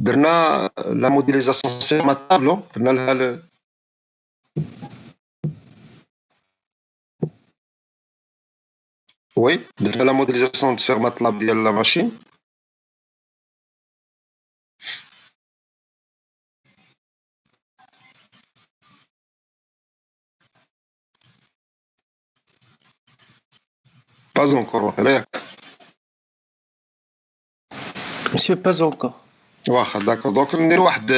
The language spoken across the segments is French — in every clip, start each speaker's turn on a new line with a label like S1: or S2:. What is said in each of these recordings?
S1: درنا لا موديليزاسيون سير ماتلاب نو درنا لها وي درنا لا موديليزاسيون سير ماتلاب ديال لا ماشين. باز اونكور واقيلا ياك.
S2: Monsieur, pas encore.
S1: واخا داكور دونك ندير واحد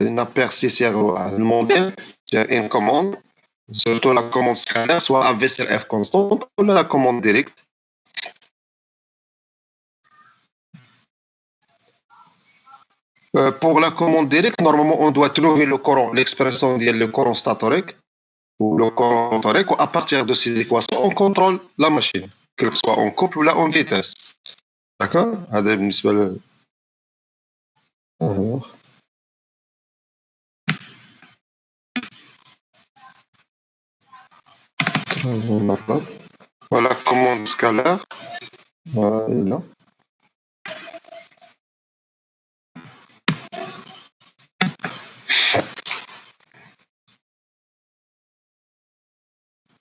S1: نابيرسي سيغ الموديل سيغ ان كوموند surtout la commande scalaire, soit AV sur F constante ou la commande directe. Pour la commande directe, normalement, on doit trouver le courant, l'expression le courant statorique ou le courant torique. À partir de ces équations, on contrôle la machine, que ce soit en couple ou là en vitesse. D'accord. Alors. Voilà, commande scalaire. Voilà, elle est là.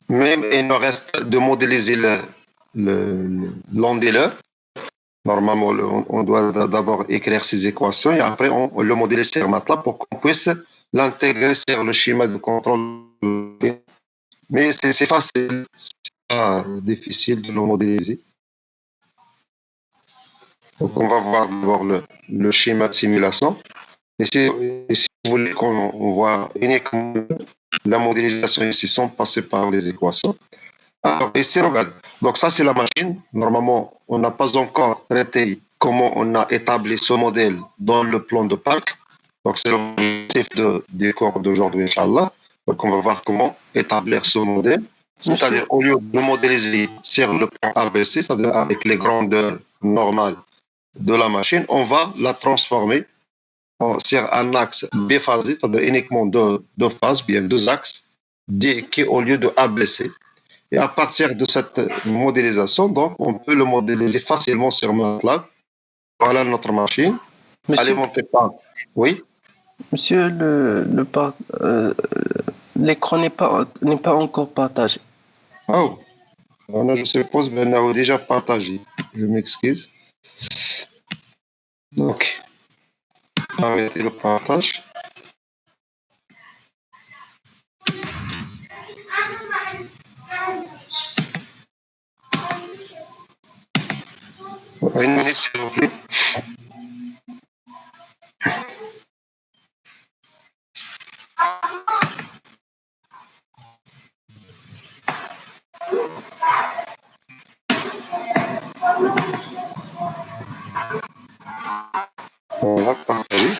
S1: Mais il nous reste de modéliser l'onduleur. Normalement, on doit d'abord écrire ces équations et après on le modéliser sur MATLAB pour qu'on puisse l'intégrer sur le schéma de contrôle. Mais c'est facile, c'est pas difficile de le modéliser. Donc on va voir d'abord le schéma de simulation. Et si vous voulez qu'on voit uniquement la modélisation ici sans passer par les équations. Alors ici, regarde. Donc ça, c'est la machine. Normalement, on n'a pas encore traité comment on a établi ce modèle dans le plan de Parc. Donc c'est l'objectif du cours d'aujourd'hui, Inch'Allah. Donc on va voir comment établir ce modèle. C'est-à-dire, au lieu de modéliser sur le plan ABC, c'est-à-dire avec les grandeurs normales de la machine, on va la transformer sur un axe biphasique, c'est-à-dire uniquement deux phases, bien deux axes, qui au lieu de ABC. Et à partir de cette modélisation, donc, on peut le modéliser facilement sur MATLAB. Voilà notre machine. Alimentée par. Oui.
S2: Monsieur, l'écran n'est pas encore partagé.
S1: Oh. Voilà, je suppose qu'on a déjà partagé. Je m'excuse. Donc, arrêtez le partage. Une minute, s'il vous plaît. Voilà, partagé.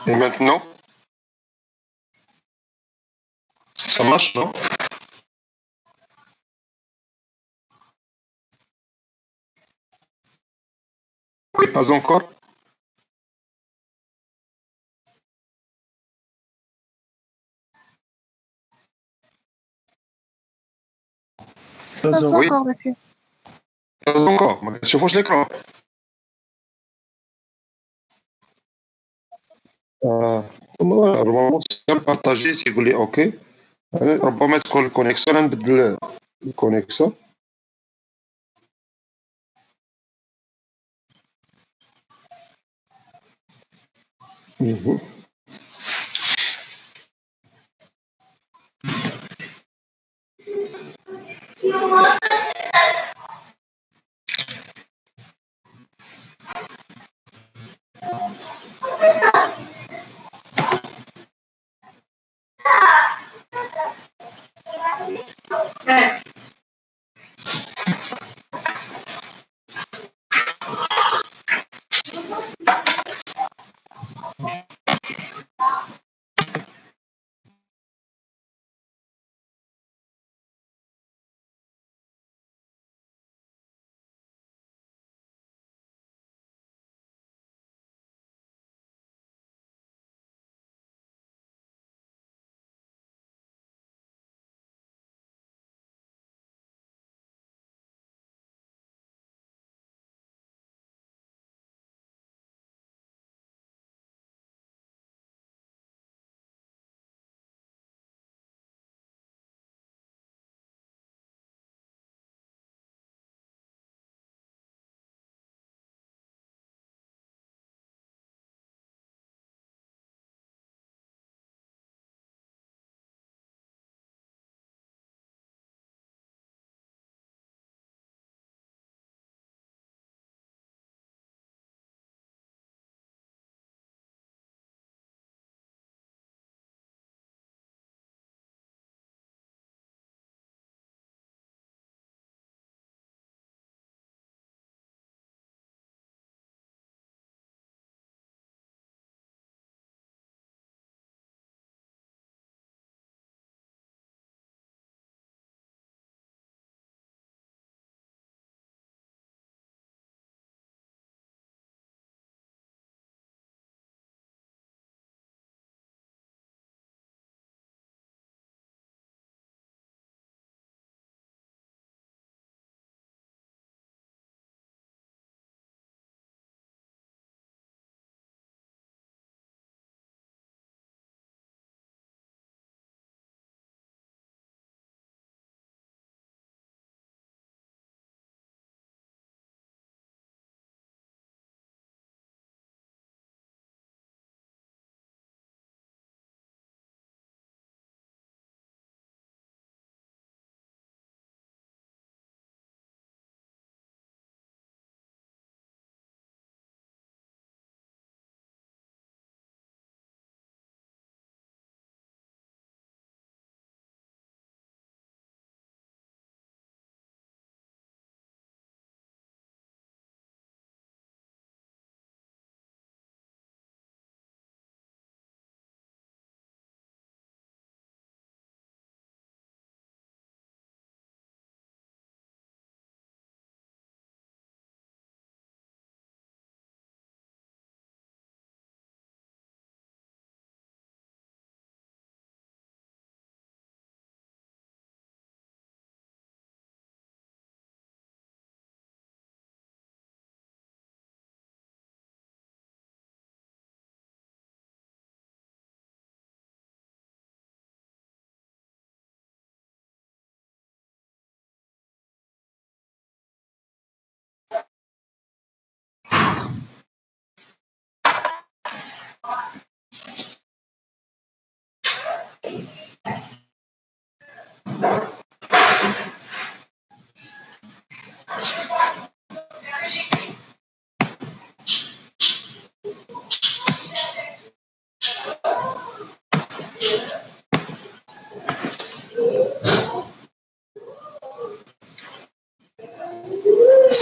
S1: Et maintenant, ça marche, non? Oui, pas encore.
S3: Pas
S1: Oui.
S3: encore, monsieur.
S1: Pas encore. Je fauche l'écran. Voilà, normalement, c'est partagé si vous voulez, OK. ربما تكون الكونيكسيون نبدل الكونيكسيون.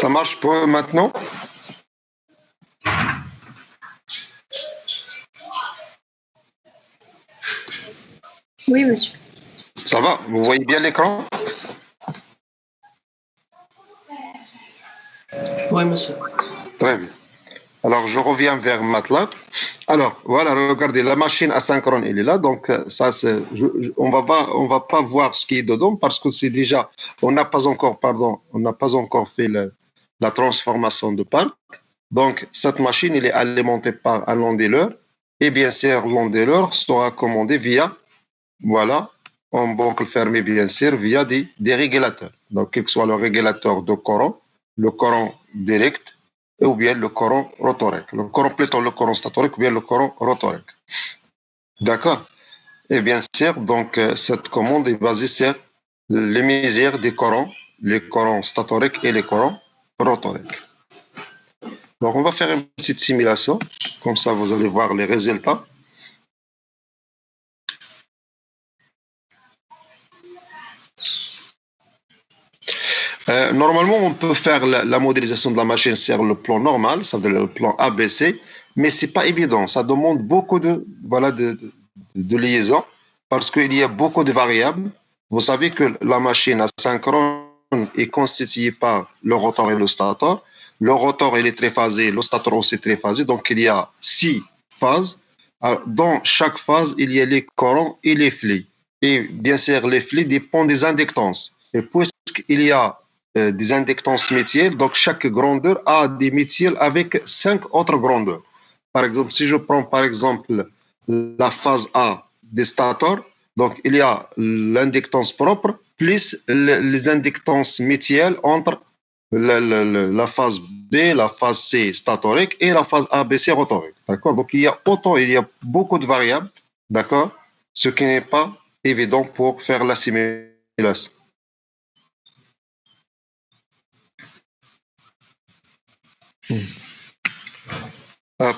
S1: Ça marche pas maintenant?
S3: Oui, monsieur.
S1: Ça va? Vous voyez bien l'écran?
S2: Oui, monsieur.
S1: Très bien. Alors, je reviens vers MATLAB. Alors, voilà, regardez, la machine asynchrone, elle est là. Donc, ça, on va pas voir ce qui est dedans parce que c'est déjà, on n'a pas encore, pardon, on n'a pas encore fait la transformation de part. Donc, cette machine, elle est alimentée par un l'ondeler. Et bien sûr, l'ondeler sera commandé via, voilà, en boucle fermée, bien sûr, via des régulateurs. Donc, quel que soit le régulateur de courant, le courant direct, ou bien le courant rotorique. Le courant, plutôt le courant statorique, ou bien le courant rotorique. D'accord? Et bien sûr, donc, cette commande est basée sur les mesures des courants, les courants statoriques et les courants rotoriques. Donc, on va faire une petite simulation. Comme ça, vous allez voir les résultats. Normalement, on peut faire la modélisation de la machine sur le plan normal, ça veut dire le plan ABC, mais c'est pas évident. Ça demande beaucoup voilà, de liaison parce qu'il y a beaucoup de variables. Vous savez que la machine asynchrone est constituée par le rotor et le stator. Le rotor, il est triphasé, le stator aussi triphasé. Donc, il y a 6 phases. Alors, dans chaque phase, il y a les courants et les flux. Et bien sûr, les flux dépendent des inductances. Et puisqu'il y a des inductances métiers, donc chaque grandeur a des métiers avec 5 autres grandeurs. Par exemple, si je prends par exemple la phase A des stators, donc il y a l'inductance propre plus les inductances métielles entre la phase B, la phase C statorique et la phase ABC rotorique. D'accord? Donc il y a beaucoup de variables, d'accord? Ce qui n'est pas évident pour faire la simulation.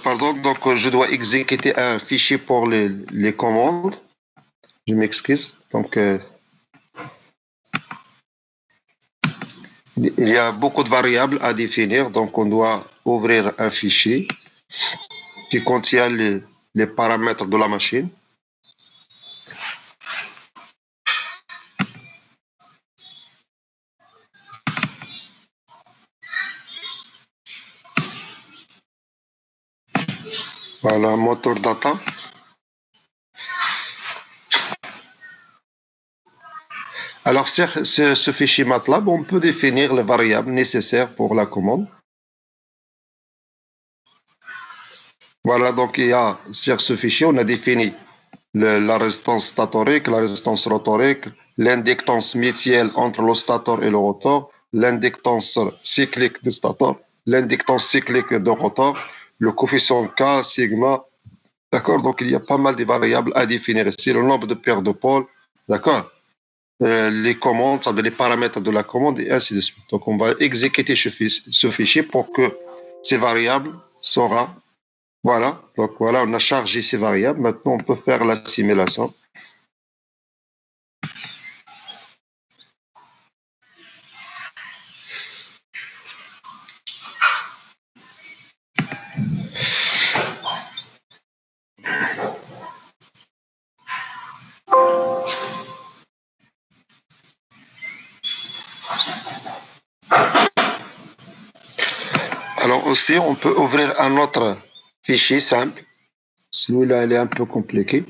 S1: Pardon, donc je dois exécuter un fichier pour les commandes. Je m'excuse. Donc, il y a beaucoup de variables à définir, donc on doit ouvrir un fichier qui contient les paramètres de la machine. Voilà, moteur data. Alors, sur ce fichier MATLAB, on peut définir les variables nécessaires pour la commande. Voilà, donc il y a sur ce fichier, on a défini la résistance statorique, la résistance rotorique, l'inductance métielle entre le stator et le rotor, l'inductance cyclique du stator, l'inductance cyclique du rotor, le coefficient K, sigma. D'accord? Donc, il y a pas mal de variables à définir ici, le nombre de paires de pôles. D'accord? Les commandes, les paramètres de la commande et ainsi de suite. Donc, on va exécuter ce fichier pour que ces variables seront. Voilà, donc voilà, on a chargé ces variables. Maintenant, on peut faire la simulation. Alors aussi, on peut ouvrir un autre fichier simple. Celui-là, il est un peu compliqué.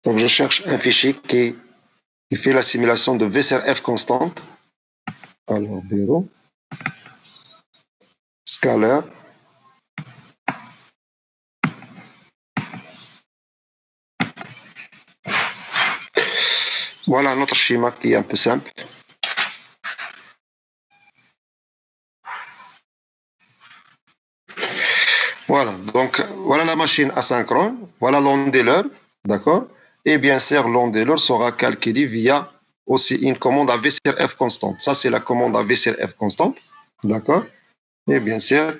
S1: Donc, je cherche un fichier qui fait la simulation de V sur F constante. Alors, bureau, scalaire. Voilà notre schéma qui est un peu simple. Voilà, donc voilà la machine asynchrone, voilà l'ondeler, d'accord? Et bien sûr, l'ondeler sera calculé via aussi une commande à V sur F constante. Ça, c'est la commande à V sur F constante, d'accord? Et bien sûr,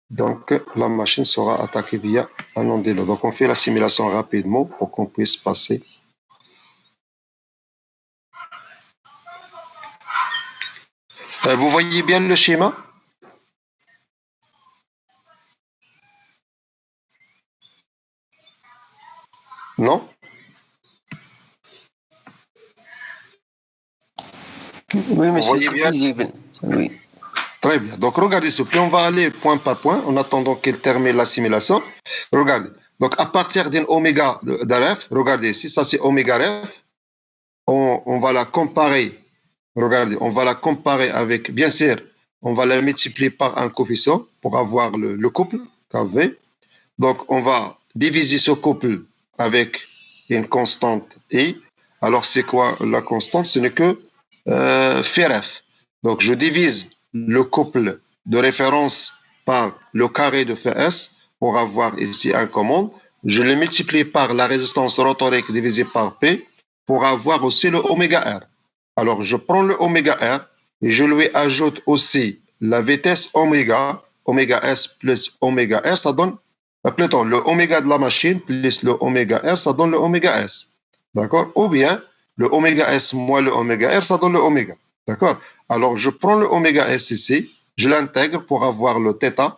S1: donc la machine sera attaquée via un ondeler. Donc on fait la simulation rapidement pour qu'on puisse passer. Vous voyez bien le schéma? Non?
S2: Oui,
S1: Vous
S2: monsieur,
S1: voyez
S2: c'est
S1: bien?
S2: visible. Oui.
S1: Très bien. Donc, regardez ce plan. On va aller point par point en attendant qu'il termine l'assimilation. Regardez. Donc, à partir d'une oméga d'RF, regardez ici, ça c'est oméga RF. On va la comparer. Regardez, on va la comparer avec, bien sûr, on va la multiplier par un coefficient pour avoir le couple KV. Donc, on va diviser ce couple avec une constante I. Alors, c'est quoi la constante? Ce n'est que FRF. Donc, je divise le couple de référence par le carré de Fs pour avoir ici un commande. Je le multiplie par la résistance rotorique divisée par P pour avoir aussi le oméga R. Alors, je prends le oméga R et je lui ajoute aussi la vitesse oméga, oméga S plus oméga R, ça donne plutôt le oméga de la machine plus le oméga R, ça donne le oméga S. D'accord? Ou bien le oméga S moins le oméga R, ça donne le oméga. D'accord? Alors, je prends le oméga S ici, je l'intègre pour avoir le θ,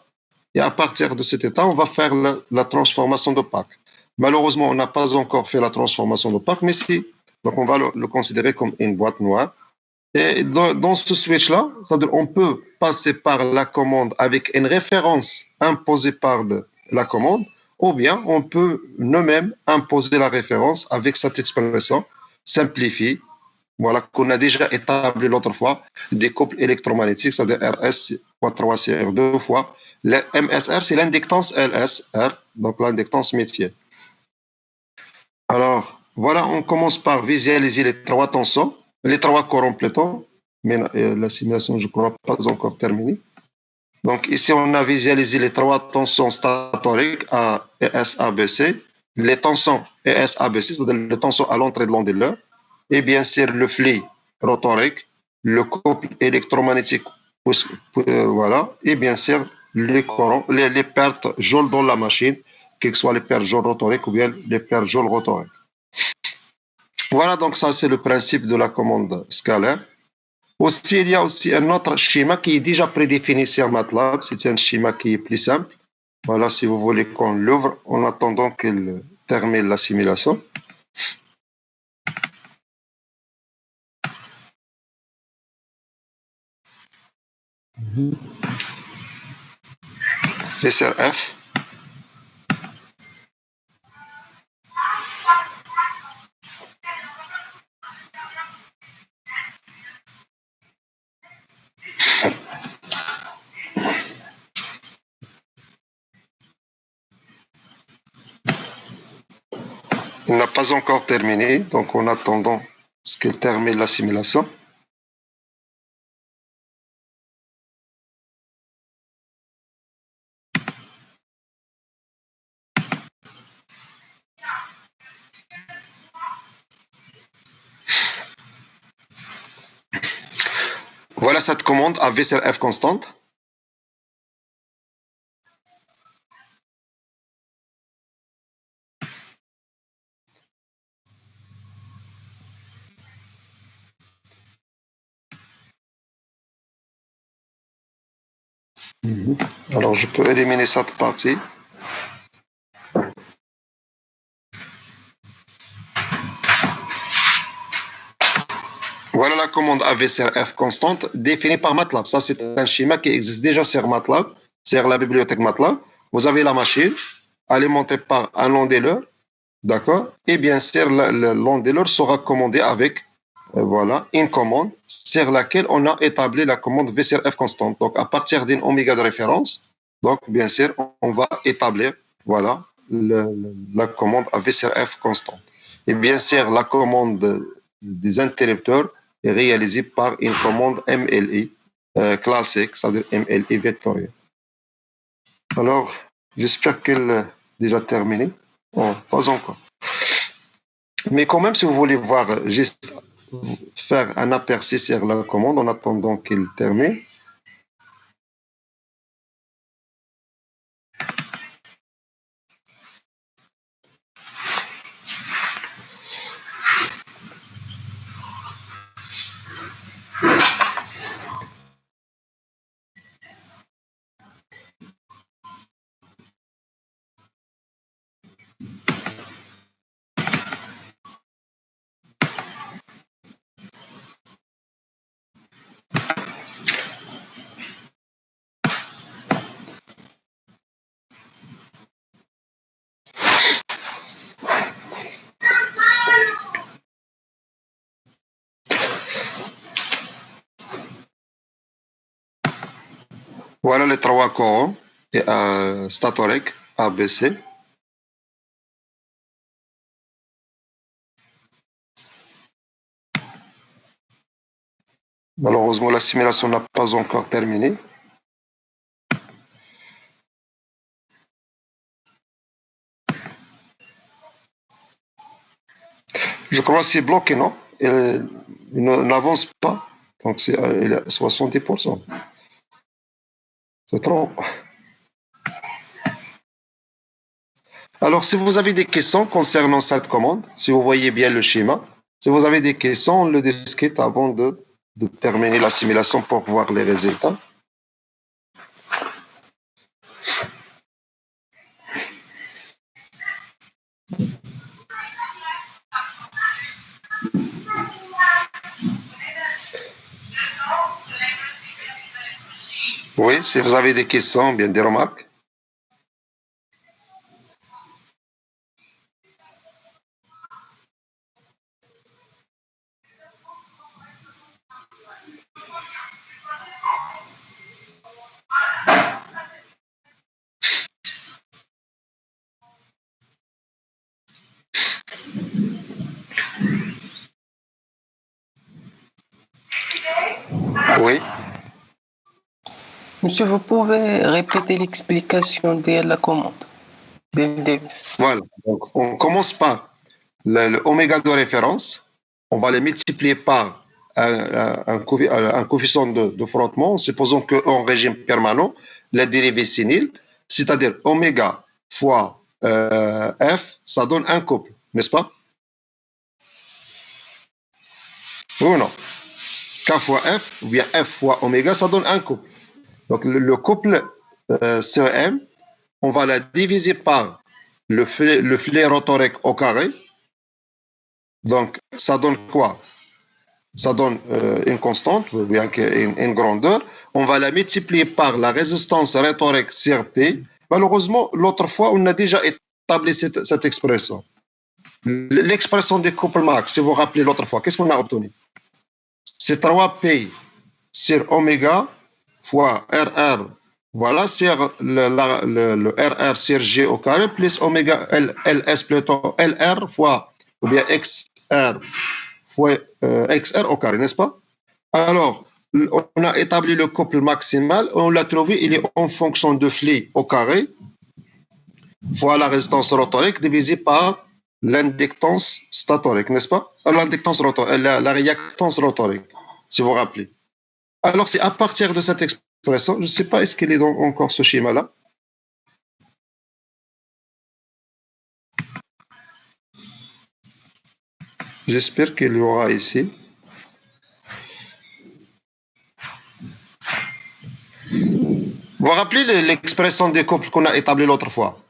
S1: et à partir de cet état, on va faire la transformation de Park. Malheureusement, on n'a pas encore fait la transformation de Park, mais si. Donc, on va le considérer comme une boîte noire. Et dans ce switch-là, on peut passer par la commande avec une référence imposée par la commande, ou bien on peut nous-mêmes imposer la référence avec cette expression simplifiée, voilà, qu'on a déjà établi l'autre fois, des couples électromagnétiques, c'est-à-dire RS fois 3CR deux fois. Le MSR, c'est l'inductance LSR, donc l'inductance métier. Alors, voilà, on commence par visualiser les trois tensions, les trois courants plutôt, mais la simulation, je ne crois, pas encore terminée. Donc, ici, on a visualisé les trois tensions statoriques A et S, A, B, C, les tensions ES, A, B, C, c'est-à-dire les tensions à l'entrée de l'onduleur, et bien sûr le flux rotorique, le couple électromagnétique, voilà, et bien sûr les courants, les pertes jaunes dans la machine, que ce soit les pertes jaunes rotoriques ou bien les pertes jaunes rotoriques. Voilà, donc ça c'est le principe de la commande scalaire. Aussi, il y a aussi un autre schéma qui est déjà prédéfini sur MATLAB. C'est un schéma qui est plus simple. Voilà, si vous voulez qu'on l'ouvre en attendant qu'il termine la simulation. C'est sur F. Il n'a pas encore terminé, donc en attendant ce qu'il termine la simulation. Voilà cette commande à V sur F constante. Alors je peux éliminer cette partie. Voilà la commande AVCRF constante définie par MATLAB. Ça, c'est un schéma qui existe déjà sur MATLAB, sur la bibliothèque MATLAB. Vous avez la machine alimentée par un onduleur, d'accord? Et bien sûr, l'onduleur sera commandé avec voilà, une commande sur laquelle on a établi la commande VCRF constante. Donc, à partir d'une oméga de référence, donc, bien sûr, on va établir voilà, la commande à VCRF constante. Et bien sûr, la commande des interrupteurs est réalisée par une commande MLI classique, c'est-à-dire MLI vectorielle. Alors, j'espère qu'elle est déjà terminée. Oh, pas encore. Mais quand même, si vous voulez voir, juste faire un aperçu sur la commande en attendant qu'il termine. Voilà les trois corons et statoriques ABC. Malheureusement, la simulation n'a pas encore terminé. Je crois que c'est bloqué, non? Il n'avance pas. Donc, il est à 70%. C'est trop. Alors, si vous avez des questions concernant cette commande, si vous voyez bien le schéma, si vous avez des questions, on le discute avant de terminer la simulation pour voir les résultats. Oui, si vous avez des questions, bien des remarques. Oui.
S2: Monsieur, vous pouvez répéter l'explication de la commande dès le début.
S1: Voilà. Donc, on commence par le oméga de référence. On va les multiplier par un coefficient de frottement, en supposant qu'en régime permanent, la dérivée sénile, c'est-à-dire oméga fois F, ça donne un couple, n'est-ce pas? Oui ou non? K fois F, ou bien F fois oméga, ça donne un couple. Donc, le couple CEM, on va la diviser par le filet rotorique au carré. Donc, ça donne quoi? Ça donne une constante, ou bien une grandeur. On va la multiplier par la résistance rhétorique sur P. Malheureusement, l'autre fois, on a déjà établi cette expression. L'expression du couple max, si vous vous rappelez l'autre fois, qu'est-ce qu'on a obtenu? C'est 3P sur oméga fois RR. Voilà, sur le RR sur G au carré plus oméga LS plutôt LR fois, ou bien XR fois XR au carré, n'est-ce pas? Alors, on a établi le couple maximal, on l'a trouvé, il est en fonction de phi au carré fois la résistance rotorique divisé par l'inductance statorique, n'est-ce pas? L'inductance rotorique, la réactance rotorique, si vous vous rappelez. Alors, c'est à partir de cette expression, je ne sais pas, est-ce qu'il est dans encore ce schéma-là? J'espère qu'il y aura ici. Vous vous rappelez l'expression des couples qu'on a établie l'autre fois?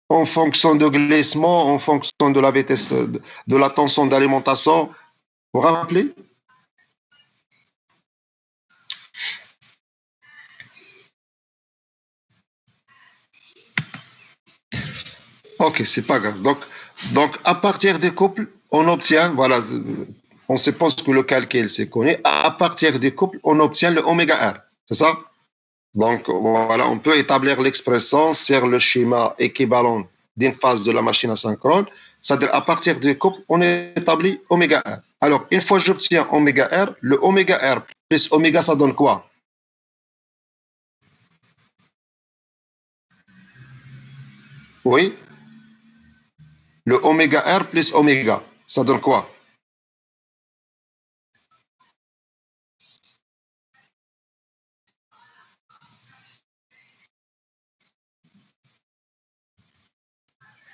S1: En fonction de glissement, en fonction de la vitesse de la tension d'alimentation. Vous vous rappelez? Ok, c'est pas grave. Donc, à partir des couples, on obtient, voilà, on suppose que le calcul c'est connu. À partir des couples, on obtient le oméga R. C'est ça? Donc, voilà, on peut établir l'expression sur le schéma équivalent d'une phase de la machine asynchrone. C'est-à-dire, à partir des couples, on établit oméga R. Alors, une fois que j'obtiens oméga R, le oméga R plus oméga, ça donne quoi? Oui? Le oméga R plus oméga, ça donne quoi?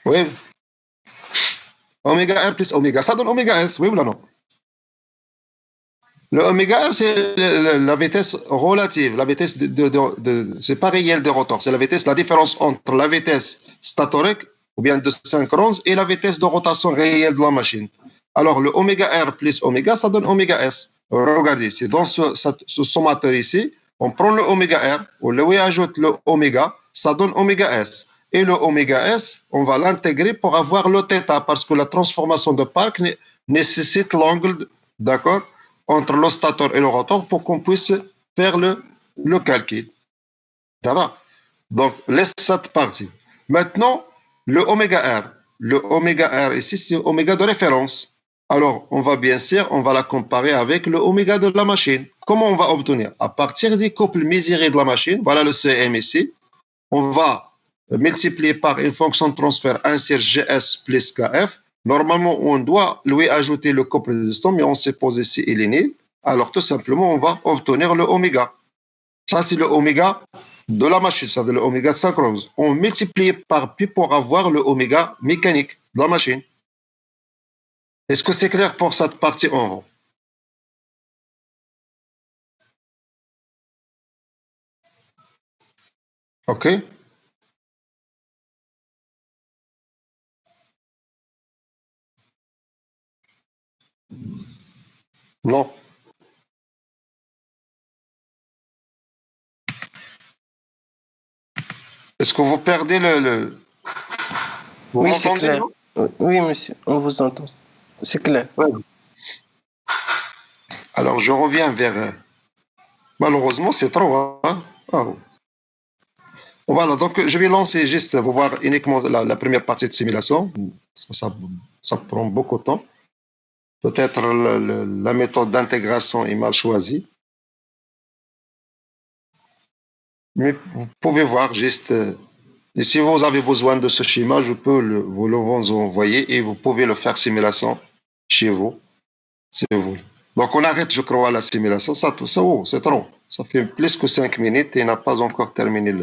S1: Oui? Oméga R plus oméga, ça donne oméga S, oui ou non? Le oméga R, c'est la vitesse relative, la vitesse c'est pas réel de rotor, c'est la différence entre la vitesse statorique ou bien de synchrone et la vitesse de rotation réelle de la machine. Alors, le oméga R plus oméga, ça donne oméga S. Regardez, c'est dans ce sommateur ici, on prend le oméga R, on lui ajoute le oméga, ça donne oméga S. Et le oméga S, on va l'intégrer pour avoir le θ, parce que la transformation de Park nécessite l'angle, d'accord, entre l'ostator et le rotor pour qu'on puisse faire le calcul. Ça va? Donc, laisse cette partie. Maintenant, le oméga R. Le oméga R ici, c'est oméga de référence. Alors, on va la comparer avec le oméga de la machine. Comment on va obtenir? À partir des couples mesurés de la machine, voilà le CM ici, on va multiplier par une fonction de transfert 1 sur GS plus KF. Normalement, on doit lui ajouter le couple résistant, mais on suppose ici il est nul. Alors, tout simplement, on va obtenir le oméga. Ça, c'est le oméga de la machine, c'est-à-dire le oméga synchronous. On multiplie par pi pour avoir le oméga mécanique de la machine. Est-ce que c'est clair pour cette partie en haut? OK? Non. Est-ce que vous perdez Vous
S2: Oui, c'est
S1: m'entendez,
S2: clair.
S1: non?
S2: Oui, monsieur, on vous entend. C'est clair.
S1: Ouais. Alors, je reviens vers... Malheureusement, c'est trop. Hein? Oh. Voilà, donc je vais lancer juste pour voir uniquement la première partie de simulation. Ça prend beaucoup de temps. Peut-être la méthode d'intégration est mal choisie. Mais vous pouvez voir juste... et si vous avez besoin de ce schéma, je peux vous le envoyer et vous pouvez le faire simulation chez vous, si vous voulez. Donc on arrête, je crois, la simulation. Ça, tout ça, oh, c'est trop. Ça fait plus que 5 minutes et n'a pas encore terminé.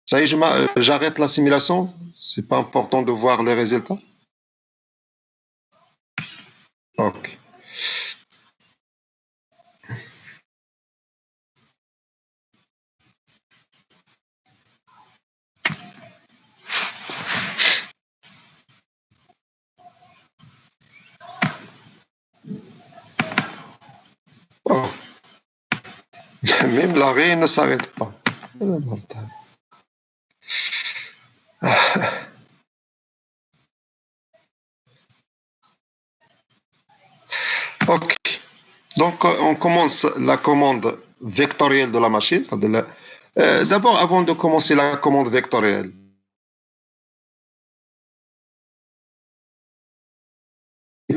S1: Ça y est, j'arrête la simulation. C'est pas important de voir les résultats. Ok. Oh. Même l'arrêt ne s'arrête pas. Ok. Donc, on commence la commande vectorielle de la machine. D'abord, avant de commencer la commande vectorielle,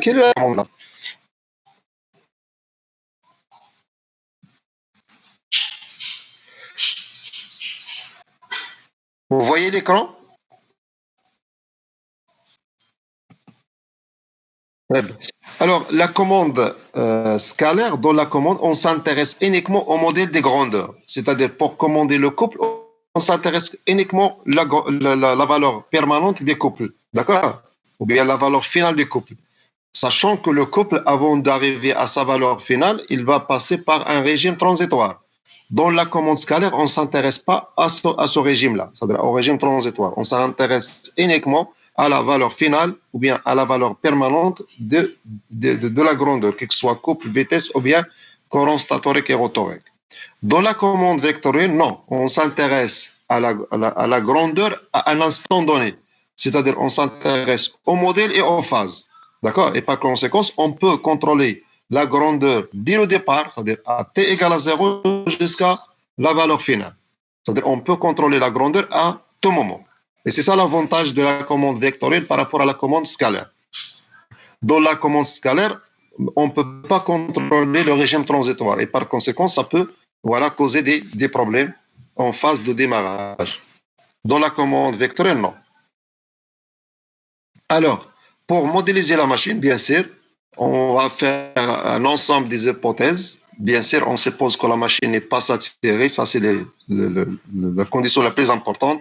S1: quelle est la commande là? Vous voyez l'écran? Ouais. Alors, la commande scalaire, dans la commande, on s'intéresse uniquement au modèle des grandeurs. C'est-à-dire, pour commander le couple, on s'intéresse uniquement à la valeur permanente des couples. D'accord? Ou bien la valeur finale des couples. Sachant que le couple, avant d'arriver à sa valeur finale, il va passer par un régime transitoire. Dans la commande scalaire, on ne s'intéresse pas à ce régime-là, c'est-à-dire au régime transitoire. On s'intéresse uniquement à la valeur finale ou bien à la valeur permanente de la grandeur, que ce soit couple, vitesse ou bien courant statorique et rotorique. Dans la commande vectorielle, non, on s'intéresse à la grandeur à un instant donné. C'est-à-dire on s'intéresse au modèle et aux phases. D'accord? Et par conséquent, on peut contrôler la grandeur dès le départ, c'est-à-dire à t égale à 0 jusqu'à la valeur finale. C'est-à-dire on peut contrôler la grandeur à tout moment. Et c'est ça l'avantage de la commande vectorielle par rapport à la commande scalaire. Dans la commande scalaire, on ne peut pas contrôler le régime transitoire. Et par conséquent, ça peut causer des problèmes en phase de démarrage. Dans la commande vectorielle, non. Alors, pour modéliser la machine, bien sûr, on va faire un ensemble des hypothèses. Bien sûr, on suppose que la machine n'est pas saturée. Ça, c'est la condition la plus importante.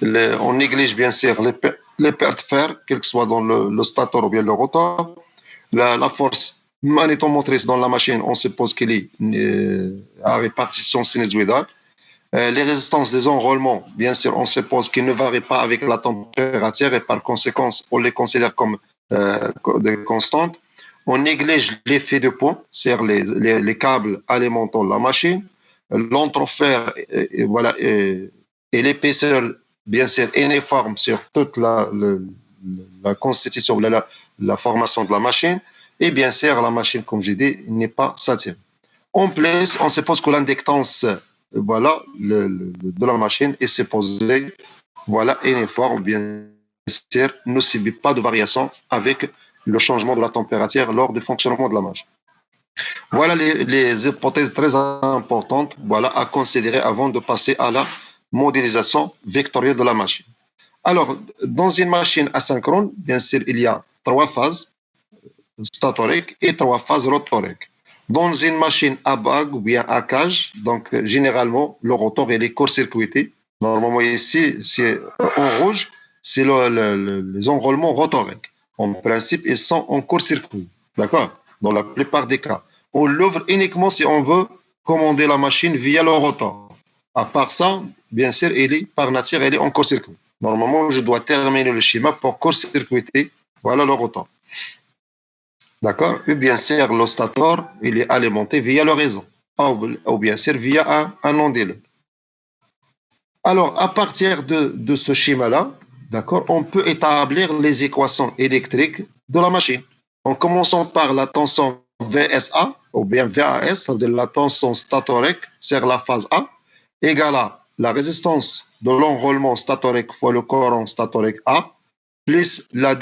S1: On néglige bien sûr les pertes de fer, quel que soit dans le stator ou bien le rotor. La force magnétomotrice dans la machine, on suppose qu'elle est à répartition sinusoïdale. Les résistances des enrôlements, bien sûr, on suppose qu'ils ne varient pas avec la température et par conséquent, on les considère comme des constantes. On néglige l'effet de pont, c'est-à-dire les câbles alimentant la machine, l'entrefer et l'épaisseur, bien sûr, uniforme sur toute la constitution, la formation de la machine. Et bien sûr, la machine, comme j'ai dit, n'est pas saturée. En plus, on suppose que l'inductance voilà, de la machine et c'est posé, voilà, uniforme, bien sûr, ne subit pas de variation avec le changement de la température lors du fonctionnement de la machine. Voilà les hypothèses très importantes, voilà, à considérer avant de passer à la modélisation vectorielle de la machine. Alors, dans une machine asynchrone, bien sûr, il y a trois phases statoriques et trois phases rotoriques. Dans une machine à bague ou bien à cage, donc généralement, le rotor il est court-circuité. Normalement, ici, c'est en rouge, c'est les enrôlements rotoriques. En principe, ils sont en court-circuit. D'accord? Dans la plupart des cas. On l'ouvre uniquement si on veut commander la machine via le rotor. À part ça, bien sûr, par nature, elle est en court-circuit. Normalement, je dois terminer le schéma pour court-circuiter. Voilà le rotor. D'accord? Et bien sûr, le stator, il est alimenté via le réseau. Ou bien sûr, via un ondule. Alors, à partir de ce schéma-là, d'accord, on peut établir les équations électriques de la machine. En commençant par la tension VSA, ou bien VAS, ça veut dire la tension statorique sur la phase A, égale à la résistance de l'enrôlement statorique fois le courant statorique A, plus la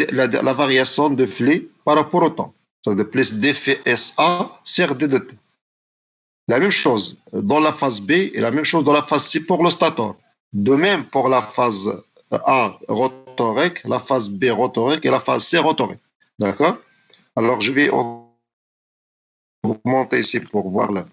S1: variation de flux par rapport au temps. C'est-à-dire plus dFSA sur d de t. La même chose dans la phase B et la même chose dans la phase C pour le stator. De même pour la phase A rotorique, la phase B rotorique et la phase C rotorique. D'accord? Alors, je vais augmenter ici pour voir là.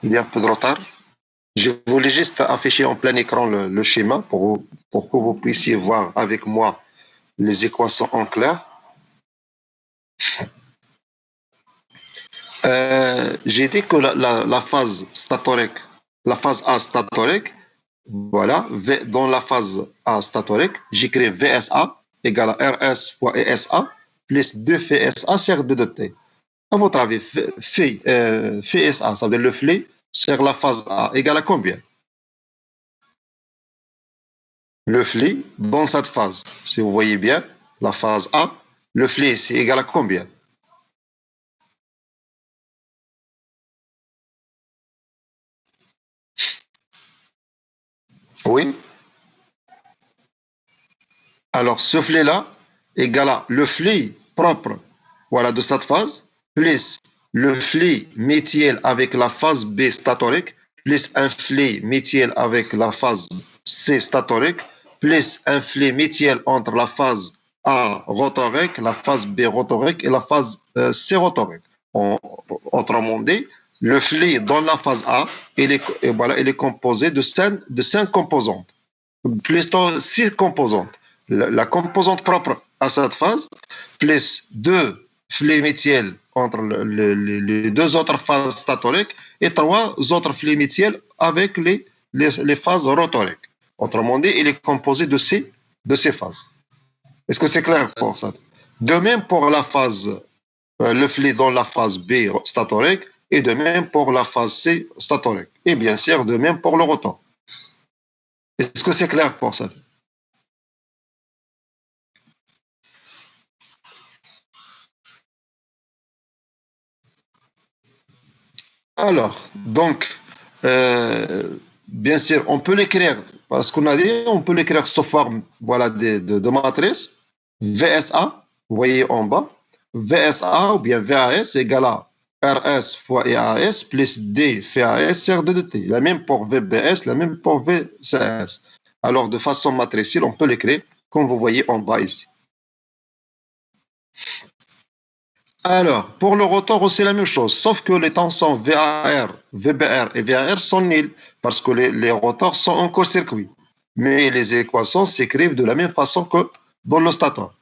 S1: Il y a un peu de retard. Je voulais juste afficher en plein écran le schéma pour que vous puissiez voir avec moi les équations en clair. J'ai dit que la phase statorique, la phase A statorique, voilà, dans la phase A statorique, j'écris VSA égale à RS fois ESA plus 2FSA sur 2 de T. À votre avis, FSA, ça veut dire le flux sur la phase A, égale à combien? Le flux dans cette phase, si vous voyez bien, la phase A, le flux c'est égal à combien? Oui. Alors, ce flux-là égale à le flux propre, voilà, de cette phase, plus le flux métiel avec la phase B statorique, plus un flux métiel avec la phase C statorique, plus un flux métiel entre la phase A rotorique, la phase B rotorique et la phase C rotorique. Autrement dit, le flux dans la phase A, il est composé de cinq composantes, plutôt six composantes. La composante propre à cette phase, plus deux flux métiels entre les deux autres phases statoriques et trois autres flux métiels avec les phases rotoriques. Autrement dit, il est composé de ces phases. Est-ce que c'est clair pour ça? De même pour la phase, le flux dans la phase B statorique et de même pour la phase C statorique. Et bien sûr, de même pour le rotor. Est-ce que c'est clair pour ça? Alors, donc, bien sûr, on peut l'écrire, parce qu'on a dit, on peut l'écrire sous forme voilà, de matrice. VSA, vous voyez en bas, VSA ou bien VAS égale à RS fois EAS plus D FAS sur 2 de T. La même pour VBS, la même pour VCS. Alors, de façon matricielle, on peut l'écrire comme vous voyez en bas ici. Alors, pour le rotor, c'est la même chose, sauf que les tensions VAR, VBR et VAR sont nuls parce que les rotors sont en court-circuit. mais les équations s'écrivent de la même façon que dans le stator.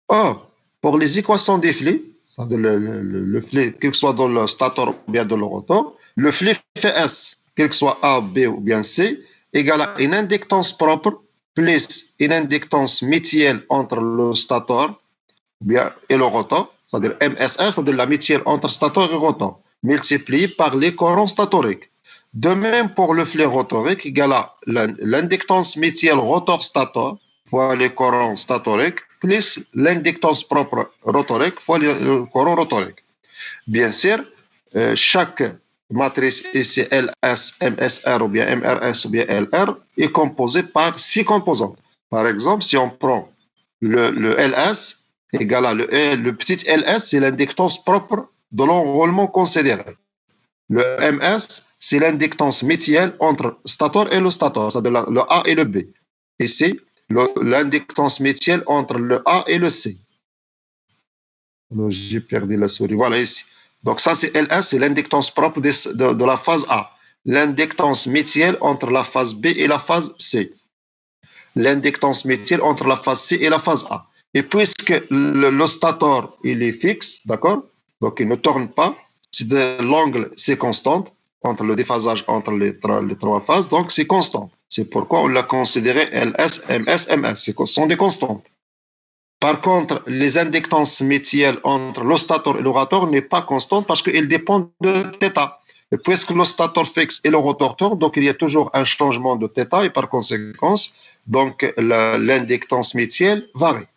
S1: Or, pour les équations des flux, c'est-à-dire le flux, quel que soit dans le stator ou bien dans le rotor, le flux Fs, quel que soit A, B ou bien C, égale à une inductance propre plus une inductance mutuelle entre le stator et le rotor, c'est-à-dire MSR, c'est-à-dire la mutuelle entre stator et rotor, multiplié par les courants statoriques. De même pour le flux rotorique, égale à l'inductance mutuelle rotor-stator fois les courants statoriques, plus l'inductance propre rotorique fois le courant rotorique. Bien sûr, chaque matrice ici LS, MSR ou bien MRS ou bien LR est composée par 6 composantes. Par exemple, si on prend le LS, égal à le petit LS, c'est l'inductance propre de l'enroulement considéré. Le MS, c'est l'inductance mutuelle entre stator et le stator, c'est-à-dire le A et le B. Ici, l'inductance mutuelle entre le A et le C. J'ai perdu la souris. Voilà ici. Donc ça, c'est LS, c'est l'inductance propre de la phase A. L'inductance mutuelle entre la phase B et la phase C. L'inductance mutuelle entre la phase C et la phase A. Et puisque le stator, il est fixe, d'accord? Donc il ne tourne pas. L'angle, c'est constante entre le déphasage entre les trois phases. Donc c'est constant. C'est pourquoi on l'a considéré LS, MS, MS. Ce sont des constantes. Par contre, les inductances mutuelles entre le stator et le rotor n'est pas constante parce qu'elles dépendent de θ. Et puisque le stator fixe et le rotor tourne, donc il y a toujours un changement de θ et par conséquence, donc l'inductance mutuelle varie.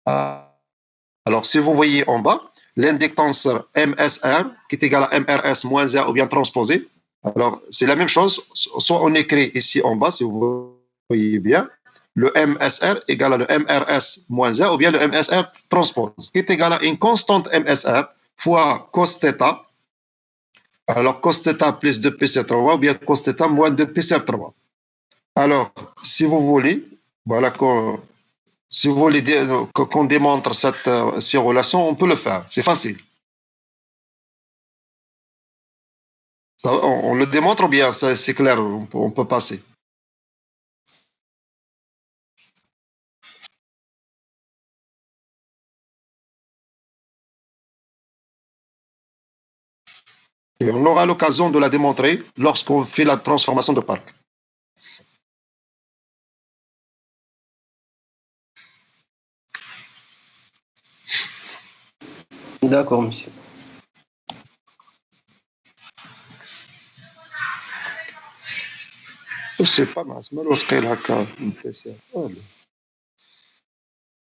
S1: Alors, si vous voyez en bas, l'inductance MSR qui est égale à MRS moins 1 ou bien transposée, alors c'est la même chose, soit on écrit ici en bas, si vous voyez bien, le MSR égale à le MRS moins 1 ou bien le MSR transpose, qui est égal à une constante MSR fois cos θ. Alors cos θ plus 2 π 3 ou bien cos θ moins 2 π 3. Alors, si vous voulez, voilà si vous voulez qu'on démontre ces relations, on peut le faire. C'est facile. On le démontre ou bien c'est clair, on peut passer. Et on aura l'occasion de la démontrer lorsqu'on fait la transformation de Park.
S2: D'accord, monsieur.
S1: C'est pas mal.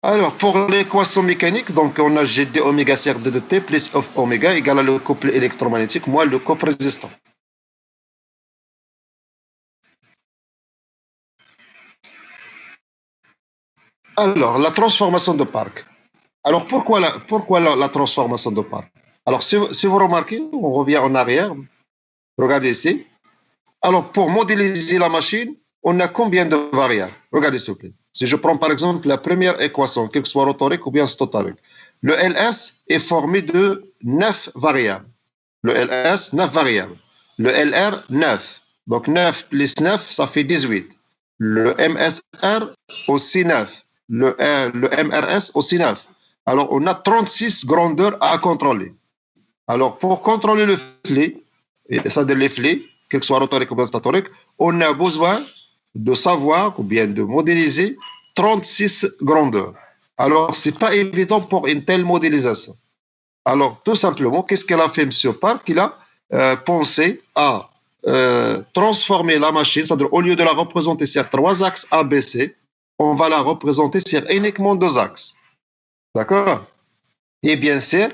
S1: Alors, pour l'équation mécanique, donc on a GD oméga CR2 de T plus of oméga égale à le couple électromagnétique moins le couple résistant. Alors, la transformation de Park. Alors, pourquoi la transformation de Park? Alors, si vous remarquez, on revient en arrière. Regardez ici. Alors, pour modéliser la machine, on a combien de variables? Regardez s'il vous plaît. Si je prends par exemple la première équation, qu'elle soit rotorique ou bien statorique, le LS est formé de 9 variables. Le LS, 9 variables. Le LR, 9. Donc 9 plus 9, ça fait 18. Le MSR, aussi 9. Le MRS, aussi 9. Alors, on a 36 grandeurs à contrôler. Alors, pour contrôler le flux, c'est-à-dire les flux, quel que soit rotorique ou bien statorique, on a besoin de savoir ou bien de modéliser 36 grandeurs. Alors, ce n'est pas évident pour une telle modélisation. Alors, tout simplement, qu'est-ce qu'elle a fait, M. Park? Il a pensé à transformer la machine, c'est-à-dire au lieu de la représenter sur 3 axes ABC, on va la représenter sur uniquement 2 axes. D'accord? Et bien sûr,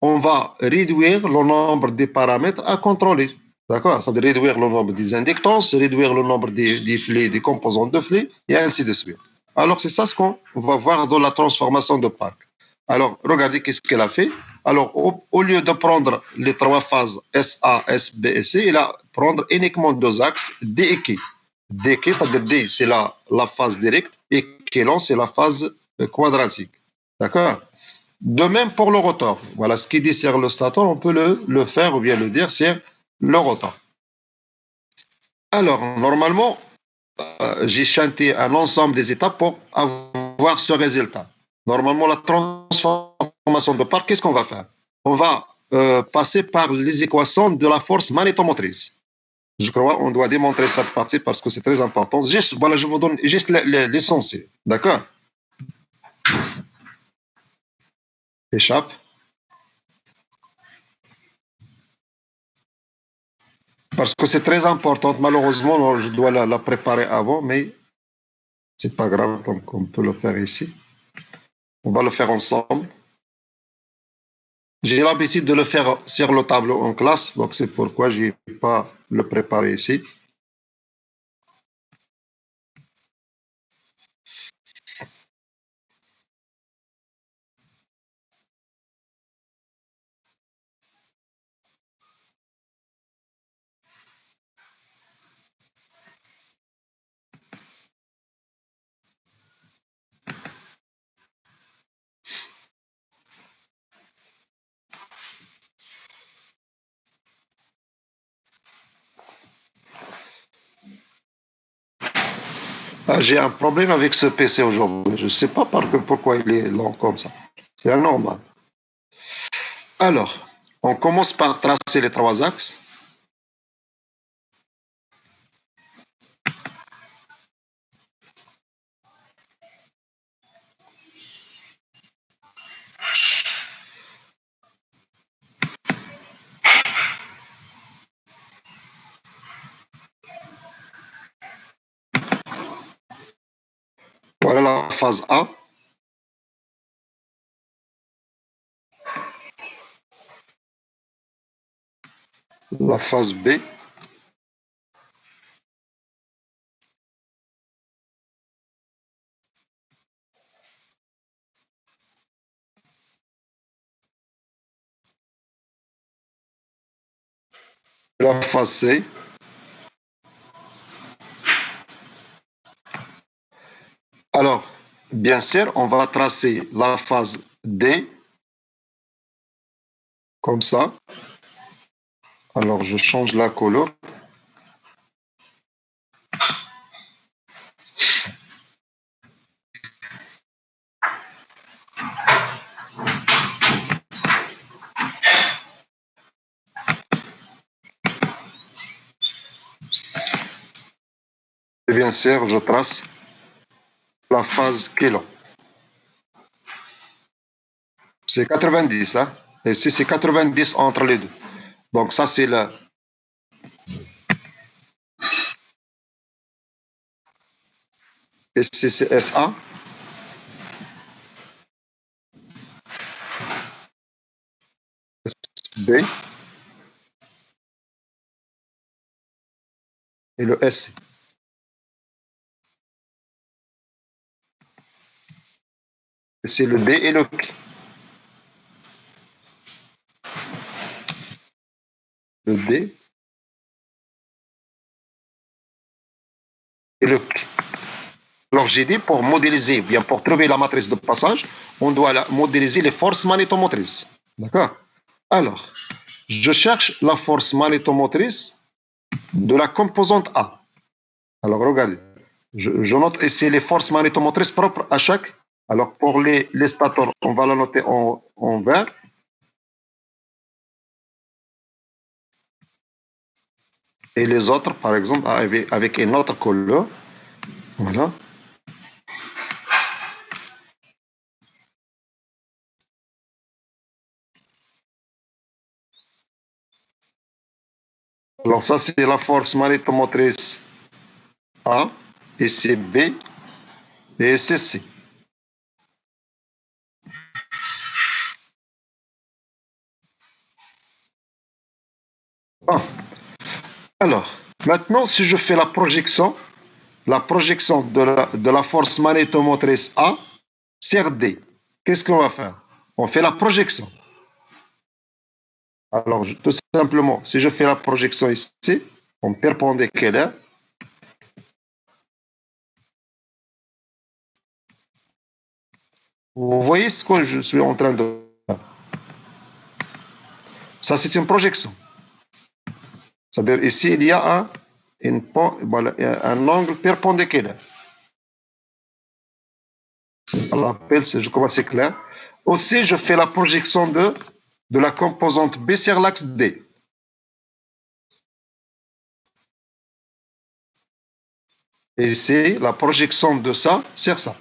S1: on va réduire le nombre des paramètres à contrôler. D'accord? Ça veut dire réduire le nombre des inductances, réduire le nombre des flux, des composantes de flux, et ainsi de suite. Alors, c'est ça ce qu'on va voir dans la transformation de Park. Alors, regardez qu'est-ce qu'elle a fait. Alors, au lieu de prendre les 3 phases SA, SB et C, il a prendre uniquement 2 axes D et K. D, c'est-à-dire D, c'est la phase directe, et K, c'est la phase quadratique. D'accord? De même pour le rotor. Voilà ce qui dit sur le stator, on peut le faire ou bien le dire sur le rotor. Alors, normalement, j'ai chanté un ensemble des étapes pour avoir ce résultat. Normalement, la transformation de part, qu'est-ce qu'on va faire? On va passer par les équations de la force magnétomotrice. Je crois qu'on doit démontrer cette partie parce que c'est très important. Juste, voilà, je vous donne juste l'essentiel. D'accord? Échappe. Parce que c'est très important. Malheureusement, je dois la préparer avant, mais c'est pas grave, donc on peut le faire ici. On va le faire ensemble. J'ai l'habitude de le faire sur le tableau en classe, donc c'est pourquoi je n'ai pas le préparé ici. Ah, j'ai un problème avec ce PC aujourd'hui. Je ne sais pas pourquoi il est lent comme ça. C'est anormal. Alors, on commence par tracer les trois axes. Voilà la phase A. La phase B. La phase C. Alors, bien sûr, on va tracer la phase D, comme ça. Alors, je change la couleur. Et bien sûr, je trace la phase kilo. C'est 90, hein? Et ici, c'est 90 entre les deux. Donc, ça, c'est le... Ici, c'est SA. B. Et le S. C'est le D et le Q. Le D et le Q. Alors, j'ai dit pour modéliser, bien pour trouver la matrice de passage, on doit modéliser les forces magnétomotrices. D'accord? Alors, je cherche la force magnétomotrice de la composante A. Alors, regardez. Je note ici les forces magnétomotrices propres à chaque. Alors, pour les stators, on va la noter en vert. Et les autres, par exemple, avec une autre couleur. Voilà. Alors, ça, c'est la force magnétomotrice A. Et c'est B. Et c'est C. Ah. Alors, maintenant, si je fais la projection de la force magnétomotrice A sur D, qu'est-ce qu'on va faire? On fait la projection. Alors, tout simplement, si je fais la projection ici, en perpendiculaire, vous voyez ce que je suis en train de faire. Ça, c'est une projection. C'est-à-dire, ici, il y a voilà, un angle perpendiculaire. On l'appelle, je crois que c'est clair. Aussi, je fais la projection de la composante B sur l'axe D. Et c'est la projection de ça sur ça.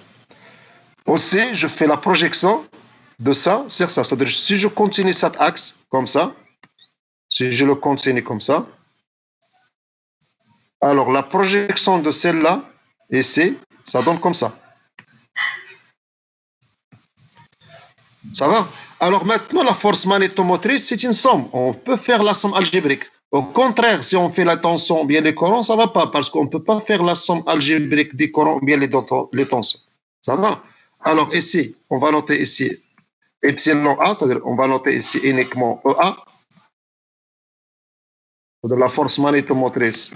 S1: Aussi, je fais la projection de ça sur ça. C'est-à-dire, si je continue cet axe comme ça, si je le continue comme ça, alors la projection de celle-là, ici, ça donne comme ça. Ça va? Alors maintenant, la force magnétomotrice, c'est une somme. On peut faire la somme algébrique. Au contraire, si on fait la tension ou bien les courants, ça ne va pas, parce qu'on ne peut pas faire la somme algébrique des courants ou bien les tensions. Ça va? Alors ici, on va noter ici epsilon A, c'est-à-dire on va noter ici uniquement EA, de la force magnétomotrice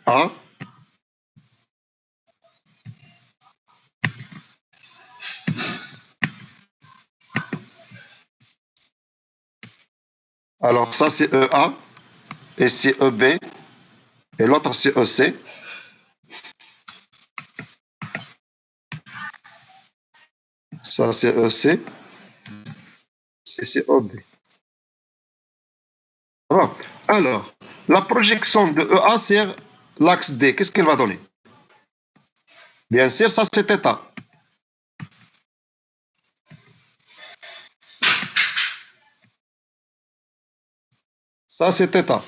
S1: A. Alors ça c'est EA, et c'est EB, et l'autre c'est EC. Ça c'est EC, c'est EB. Alors, la projection de EA sur l'axe D, qu'est-ce qu'elle va donner? Bien sûr, ça c'est θ. Ça c'est θ.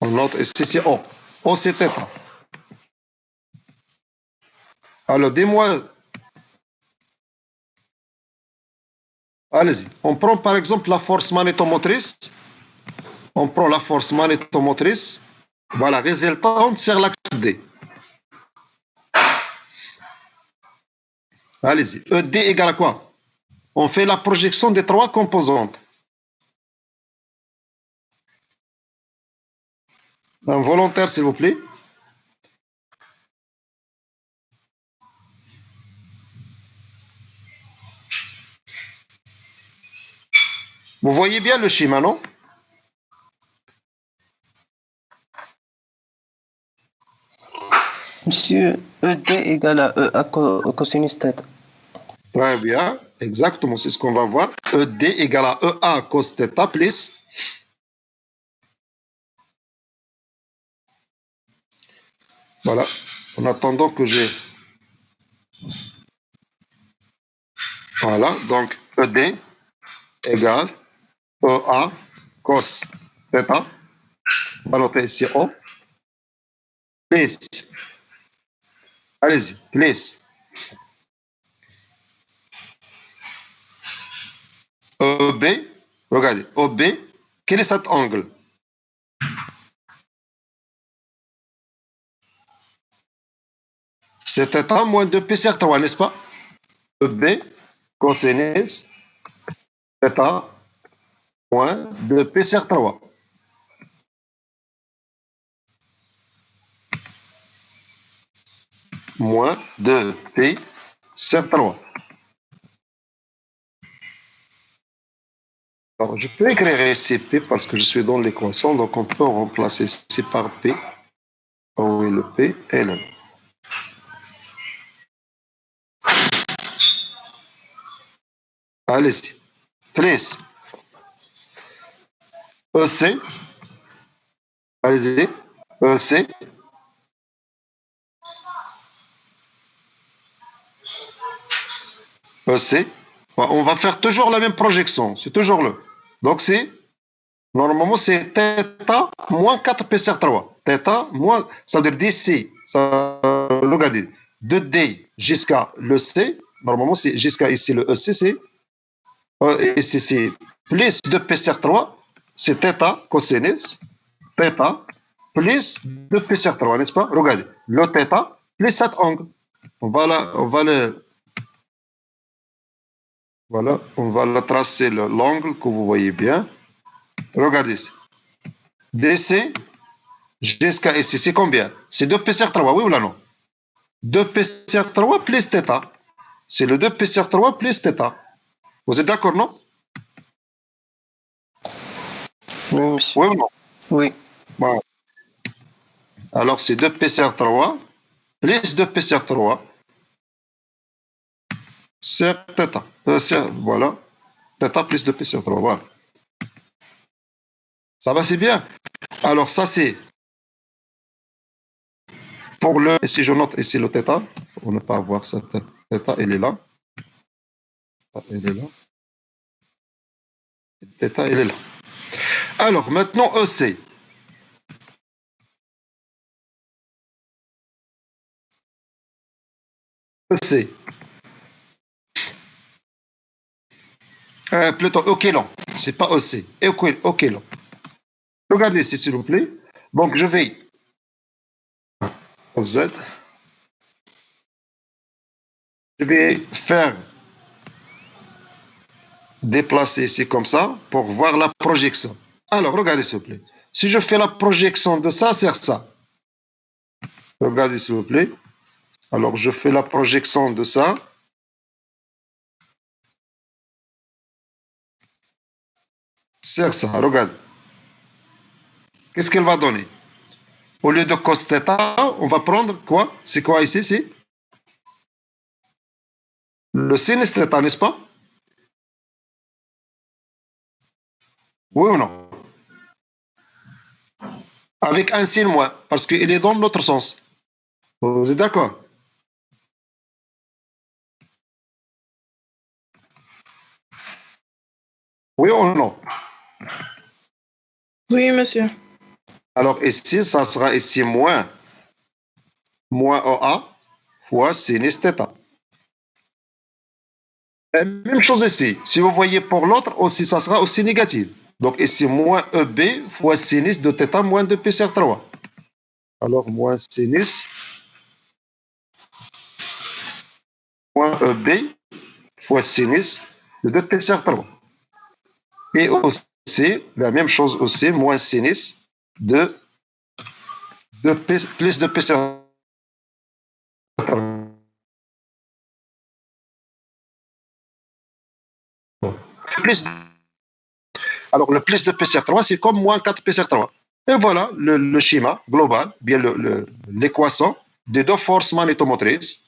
S1: On note ici c'est O. O c'est θ. Alors, dis-moi. Allez-y. On prend par exemple la force magnétomotrice. On prend la force magnétomotrice. Voilà, résultante sur l'axe D. Allez-y. ED égale à quoi? On fait la projection des trois composantes. Un volontaire, s'il vous plaît. Vous voyez bien le schéma, non?
S2: Monsieur, ED égale à EA cosinus θ.
S1: Très bien, exactement, c'est ce qu'on va voir. ED égale à EA cos θ plus. Voilà, en attendant que j'ai. Voilà, donc ED égale EA cos θ. On va noter ici O. Plus. Allez-y, plus. EB, regardez, EB, quel est cet angle? C'est θ moins 2π sur 3, n'est-ce pas? EB cosinus θ moins 2π sur 3. Moins 2π sur 3. Alors, je peux écrire ici P parce que je suis dans l'équation, donc on peut remplacer C par P. Oh oui, le P est là. Allez-y. Plus. EC. Allez-y. EC. EC. On va faire toujours la même projection. C'est toujours le. Donc, c'est. Normalement, c'est θ moins 4π sur 3. θ moins. Ça veut dire d'ici. Regardez. De D jusqu'à le C. Normalement, c'est jusqu'à ici le EC. C'est. Ici, c'est plus 2π sur 3. C'est θ cosinus. θ plus 2π sur 3, n'est-ce pas? Regardez. Le θ plus cet angle. Voilà, on va le tracer l'angle que vous voyez bien. Regardez ici. DC jusqu'à ici, c'est combien? C'est 2π sur 3, oui ou là non? 2π sur 3 plus θ. C'est le 2π sur 3 plus θ. Vous êtes d'accord, non?
S2: Oui, monsieur.
S1: Oui ou non?
S2: Oui.
S1: Voilà. Alors, c'est 2p sur 3 plus 2p sur 3 sur θ. Voilà. Θ plus 2p sur 3. Voilà. Ça va, c'est bien. Alors, ça, c'est pour le. Et si je note ici le θ, pour ne pas avoir cette θ, elle est là. Elle est là. θ, elle est là. Alors, maintenant, EC. EC. Plutôt Okelon. C'est pas EC. Okelon. Regardez ici, s'il vous plaît. Donc, je vais Z. Je vais faire déplacer ici comme ça pour voir la projection. Alors, regardez s'il vous plaît. Si je fais la projection de ça sur ça, regardez s'il vous plaît. Alors, je fais la projection de ça. Sur ça, regarde. Qu'est-ce qu'elle va donner? Au lieu de cos θ, on va prendre quoi? C'est quoi ici? C'est le sinus θ, n'est-ce pas? Oui ou non? Avec un signe moins, parce qu'il est dans l'autre sens. Vous êtes d'accord? Oui ou non?
S4: Oui, monsieur.
S1: Alors ici, ça sera ici moins OA fois sinus θ. Même chose ici. Si vous voyez pour l'autre, aussi, ça sera aussi négatif. Donc ici, moins EB fois sinus de θ moins 2p sur 3. Alors, moins sinus moins EB fois sinus de 2p sur 3. Et aussi, la même chose aussi, moins sinus de 2p plus 2p sur 3. Alors, le plus de P sur 3, c'est comme moins 4 P sur 3. Et voilà le schéma global, bien l'équation des deux forces magnétomotrices.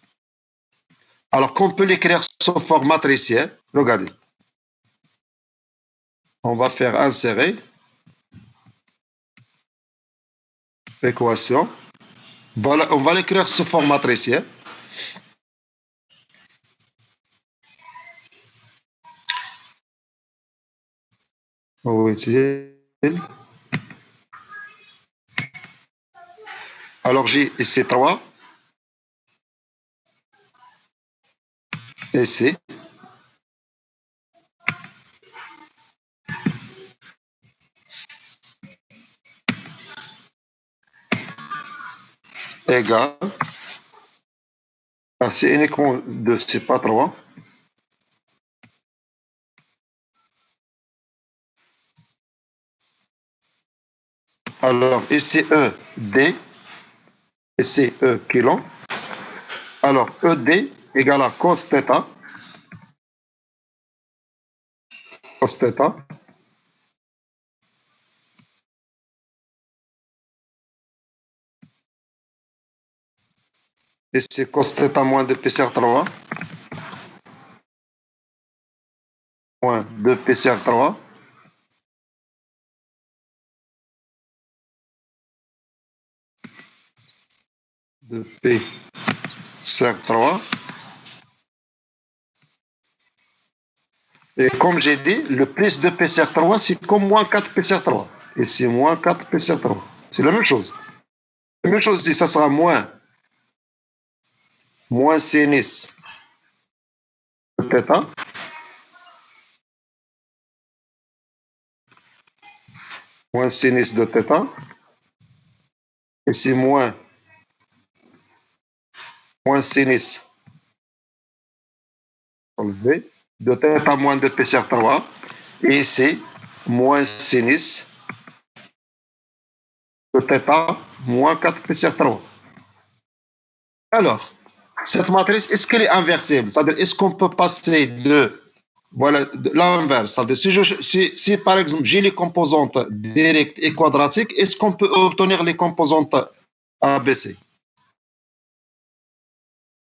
S1: Alors qu'on peut l'écrire sous forme matricielle. Regardez. On va faire insérer l'équation. Voilà, on va l'écrire sous forme matricielle. Alors j'ai ici 3 et C égale, c'est uniquement de C, pas 3. Alors ici E, D, et c'est E kilon. Alors ED égale à cos θ. Cos θ. Et c'est cos θ moins 2p sur 3. Moins 2p sur 3. De P sur 3. Et comme j'ai dit, le plus de P sur 3, c'est comme moins 4P sur 3. Et c'est moins 4P sur 3. C'est la même chose. La même chose ici, ça sera moins sinus de θ. Moins sinus de θ. Et c'est moins sinus enlevé de θ moins 2P sur 3. Et c'est moins sinus de θ moins 4P sur 3. Alors, cette matrice, est-ce qu'elle est inversible? C'est-à-dire, est-ce qu'on peut passer de Voilà, l'inverse. Si, par exemple, j'ai les composantes directes et quadratiques, est-ce qu'on peut obtenir les composantes ABC?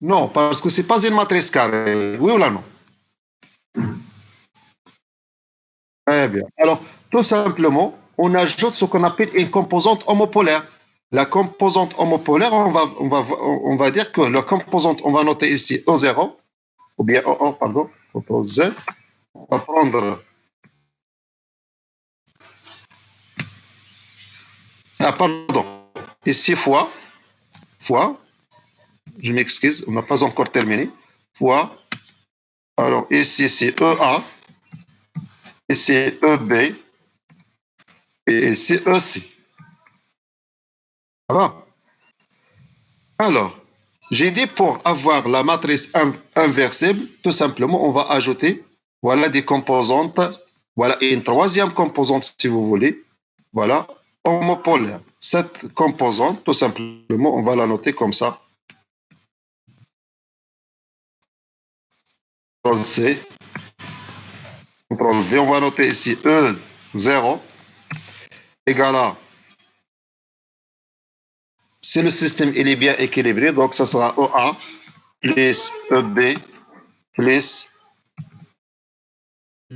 S1: Non, parce que c'est pas une matrice carrée. Oui ou là, non? Très bien. Alors, tout simplement, on ajoute ce qu'on appelle une composante homopolaire. La composante homopolaire, on va dire que la composante, on va noter ici E0, ou bien E1, pardon, Z. On va prendre, pardon, ici fois, je m'excuse, on n'a pas encore terminé, fois, alors ici c'est EA, ici EB, et ici EC. Ça va? Alors, j'ai dit pour avoir la matrice inversible, tout simplement, on va ajouter, voilà, des composantes, voilà, et une troisième composante, si vous voulez, voilà, homopolaire. Cette composante, tout simplement, on va la noter comme ça. CTRL C, CTRL V, on va noter ici E0 égale à, si le système il est bien équilibré, donc ça sera EA plus EB plus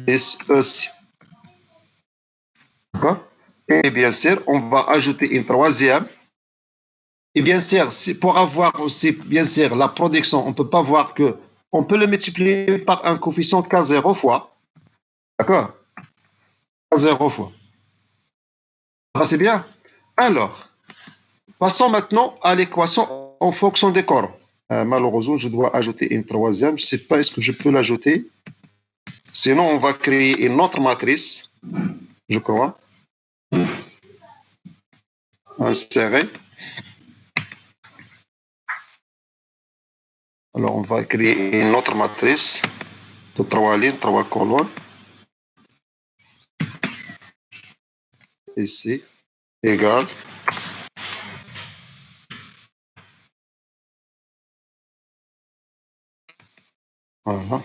S1: EC. D'accord? Et bien sûr, on va ajouter une troisième. Et bien sûr, pour avoir aussi, bien sûr, la production, on ne peut pas voir que on peut le multiplier par un coefficient K0 fois. D'accord? K0 fois. Ah, c'est bien. Alors, passons maintenant à l'équation en fonction des corps. Malheureusement, je dois ajouter une troisième. Je ne sais pas, est-ce que je peux l'ajouter? Sinon, on va créer une autre matrice, je crois. Insérer. Alors, on va créer une autre matrice de 3 lignes, 3 colonnes. Ici, égale. Voilà.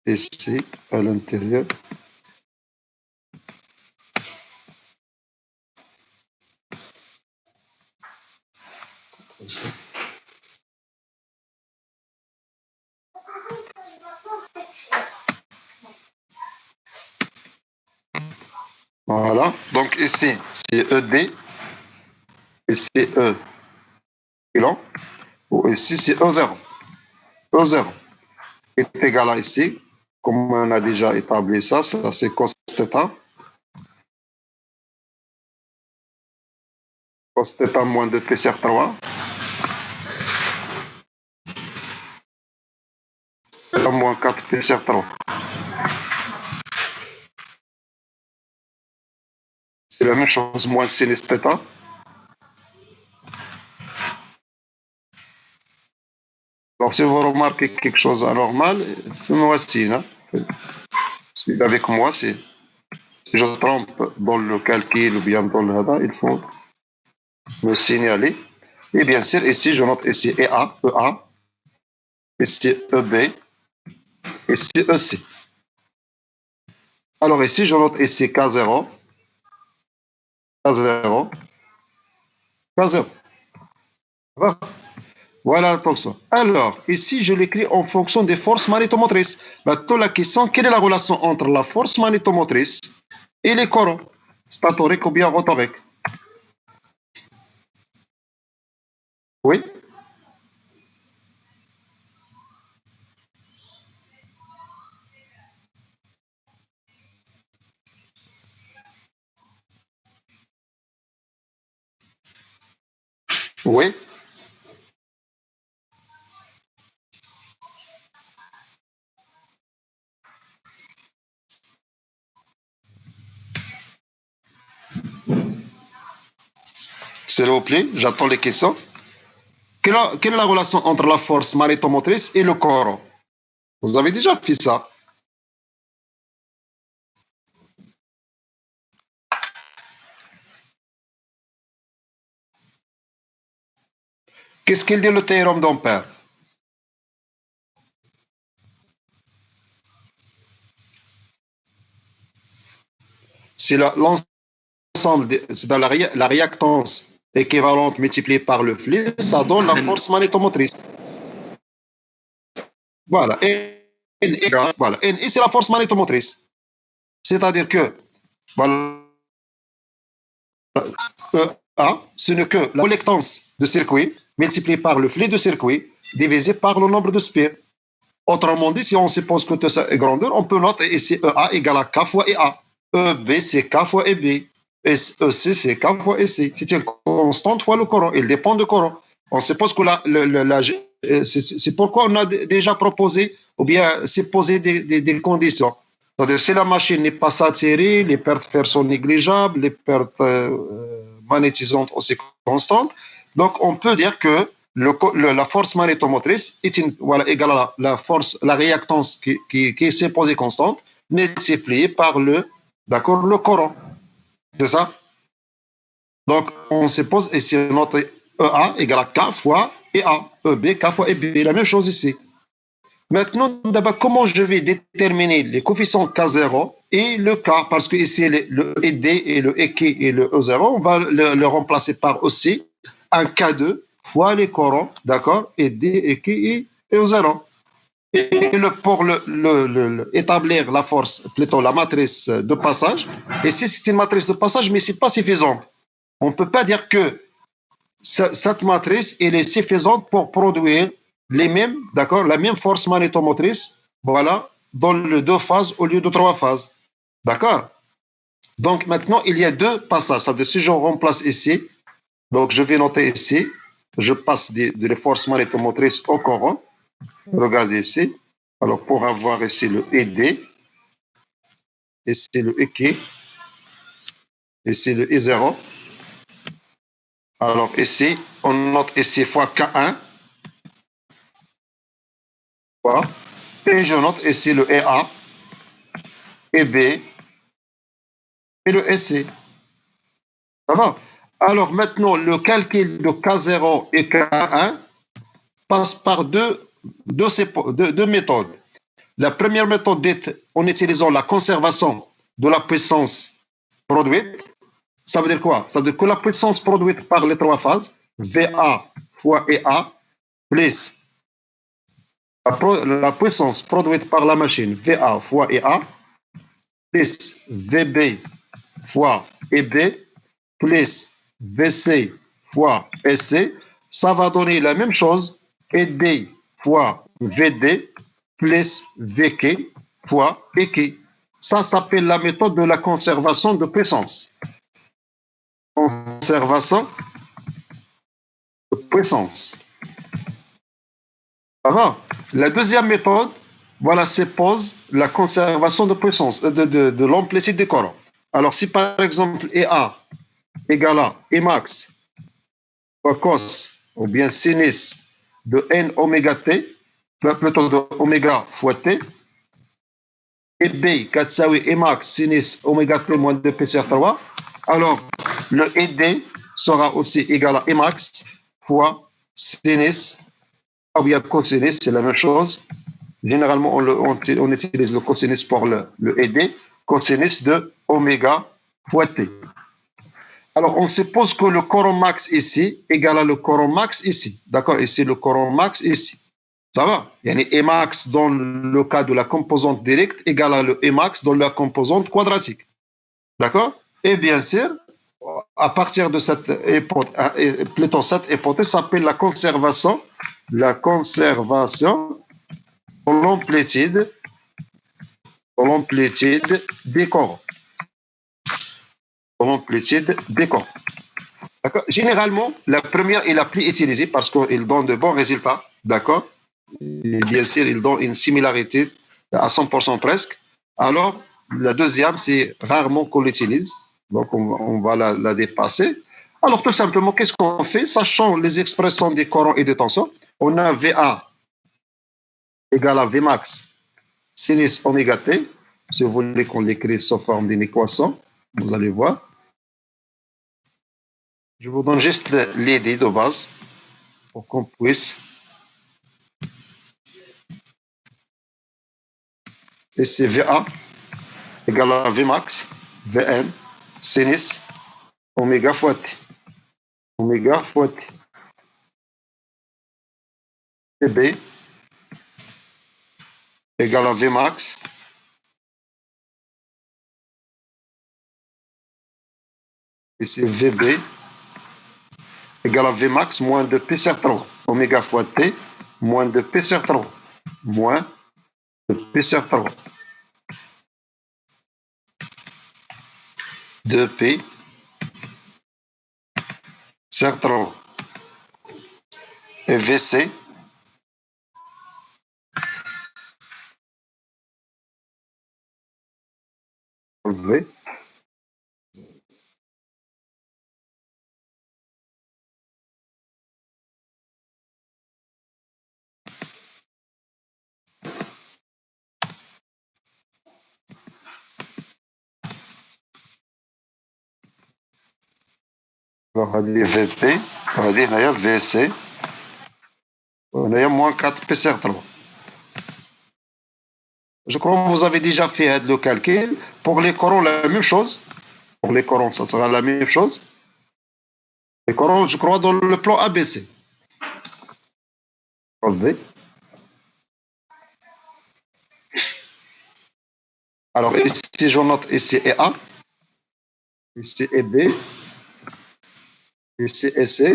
S1: Ici, à l'intérieur. Voilà. Donc ici, c'est ED. Ici, E. Ou ici, c'est E0. E0 est égal à ici. Comme on a déjà établi ça, ça c'est cos θ. Cos θ moins 2 pi sur 3. Θ moins 4 pi sur 3. C'est la même chose, moins sinus θ. Donc, si vous remarquez quelque chose d'anormal, faites-moi signe. Hein. Avec moi, si je trompe dans le calcul ou bien dans le hada, il faut me signaler. Et bien sûr, ici, je note ici EA, ici EB, ici EC. Alors ici, je note ici K0, K0, K0. Voilà, attention. Alors, ici, je l'écris en fonction des forces magnétomotrices. Maintenant, la question, quelle est la relation entre la force magnétomotrice et les courants, statoriques ou bien rotoriques? Oui? Oui? S'il vous plaît, j'attends les questions. Quelle est la relation entre la force magnétomotrice et le courant? Vous avez déjà fait ça. Qu'est-ce qu'il dit le théorème d'Ampère? c'est l'ensemble, c'est dans la réactance équivalente multipliée par le flux, ça donne la force magnétomotrice. Voilà. Voilà. Et c'est la force magnétomotrice. C'est-à-dire que, voilà, A, ce n'est que la collectance de circuit multipliée par le flux de circuit divisé par le nombre de spires. Autrement dit, si on suppose que ça est grandeur, on peut noter ici EA égale à K fois EA. EB, c'est K fois EB. EC, c'est K fois EC. C'est une constante fois le courant. Il dépend du courant. On suppose que c'est pourquoi on a déjà proposé ou bien c'est posé des conditions. C'est-à-dire, si la machine n'est pas saturée, les pertes fer sont négligeables, les pertes magnétisantes aussi constantes. Donc, on peut dire que la force magnétomotrice est égale à la réactance qui est supposée constante, multipliée par le courant. C'est ça? Donc, on suppose ici notre EA égale à K fois EA. EB, K fois EB. La même chose ici. Maintenant, d'abord, comment je vais déterminer les coefficients K0 et le K? Parce que ici, le ED et le EK et le E0, on va le remplacer par aussi un K2 fois les courants, d'accord, ED, EK et E0. Et pour établir la force, plutôt la matrice de passage, ici c'est une matrice de passage, mais ce n'est pas suffisant. On ne peut pas dire que cette matrice elle est suffisante pour produire la même force magnétomotrice, voilà, dans les deux phases au lieu de trois phases. D'accord? Donc maintenant, il y a deux passages. Ça veut dire, si je remplace ici, donc je vais noter ici, je passe de les forces magnétomotrices au courant. Regardez ici. Alors, pour avoir ici le ED, ici le EK, ici le E0. Alors, ici, on note ici fois K1. Voilà. Et je note ici le EA, EB et le EC. Ça va? Alors, maintenant, le calcul de K0 et K1 passe par deux méthodes. La première méthode est en utilisant la conservation de la puissance produite. Ça veut dire quoi? Ça veut dire que la puissance produite par les trois phases, VA fois EA, plus la puissance produite par la machine, VA fois EA, plus VB fois EB, plus VC fois SC, ça va donner la même chose, ED fois VD, plus VK fois EK. Ça s'appelle la méthode de la conservation de puissance. Conservation de puissance. Ça va? La deuxième méthode, voilà, suppose la conservation de puissance, de l'amplitude du courant. Alors, si par exemple EA égale à Emax fois cos ou bien sinus de N oméga T, plutôt de oméga fois T, et B, Katsawi Emax sinus oméga T moins 2 P sur 3, alors le ED sera aussi égal à Emax fois sinus ou bien cosinus, c'est la même chose. Généralement, on utilise le cosinus pour le ED, cosinus de oméga fois T. Alors, on suppose que le courant max ici égale à le courant max ici. D'accord? Ici, le courant max ici. Ça va? Il y a un Emax dans le cas de la composante directe égale à le Emax dans la composante quadratique. D'accord? Et bien sûr, à partir de cette hypothèse s'appelle la conservation de l'amplitude des courants. L'amplitude des courants. Généralement, la première est la plus utilisée parce qu'elle donne de bons résultats. D'accord? Et bien sûr, il donne une similarité à 100% presque. Alors, la deuxième, c'est rarement qu'on l'utilise. Donc, on va la dépasser. Alors, tout simplement, qu'est-ce qu'on fait? Sachant les expressions des courants et des tensions, on a VA égale à Vmax sinus oméga T. Si vous voulez qu'on l'écrive sous forme d'une équation, vous allez voir. Je vous donne juste l'idée de base pour qu'on puisse. Et c'est VA égale à Vmax Vn, sinus oméga fois t. Oméga fois t. Vb égale à V max et c'est Vb égale à V max moins de P sur 3. Oméga fois t moins de P sur 3. Moins de P sur 3. 2P sur 3. Et VC V هذه VP وهذه هنايا VC وهنايا moins 4 P sur 3. Je crois que vous avez déjà fait le calcul. Pour les corons, la même chose. Pour les corons, ça sera la même chose. Les corons, je crois, dans le plan ABC. V. Alors, ici, je note ici et A. Ici et B. Ici et C.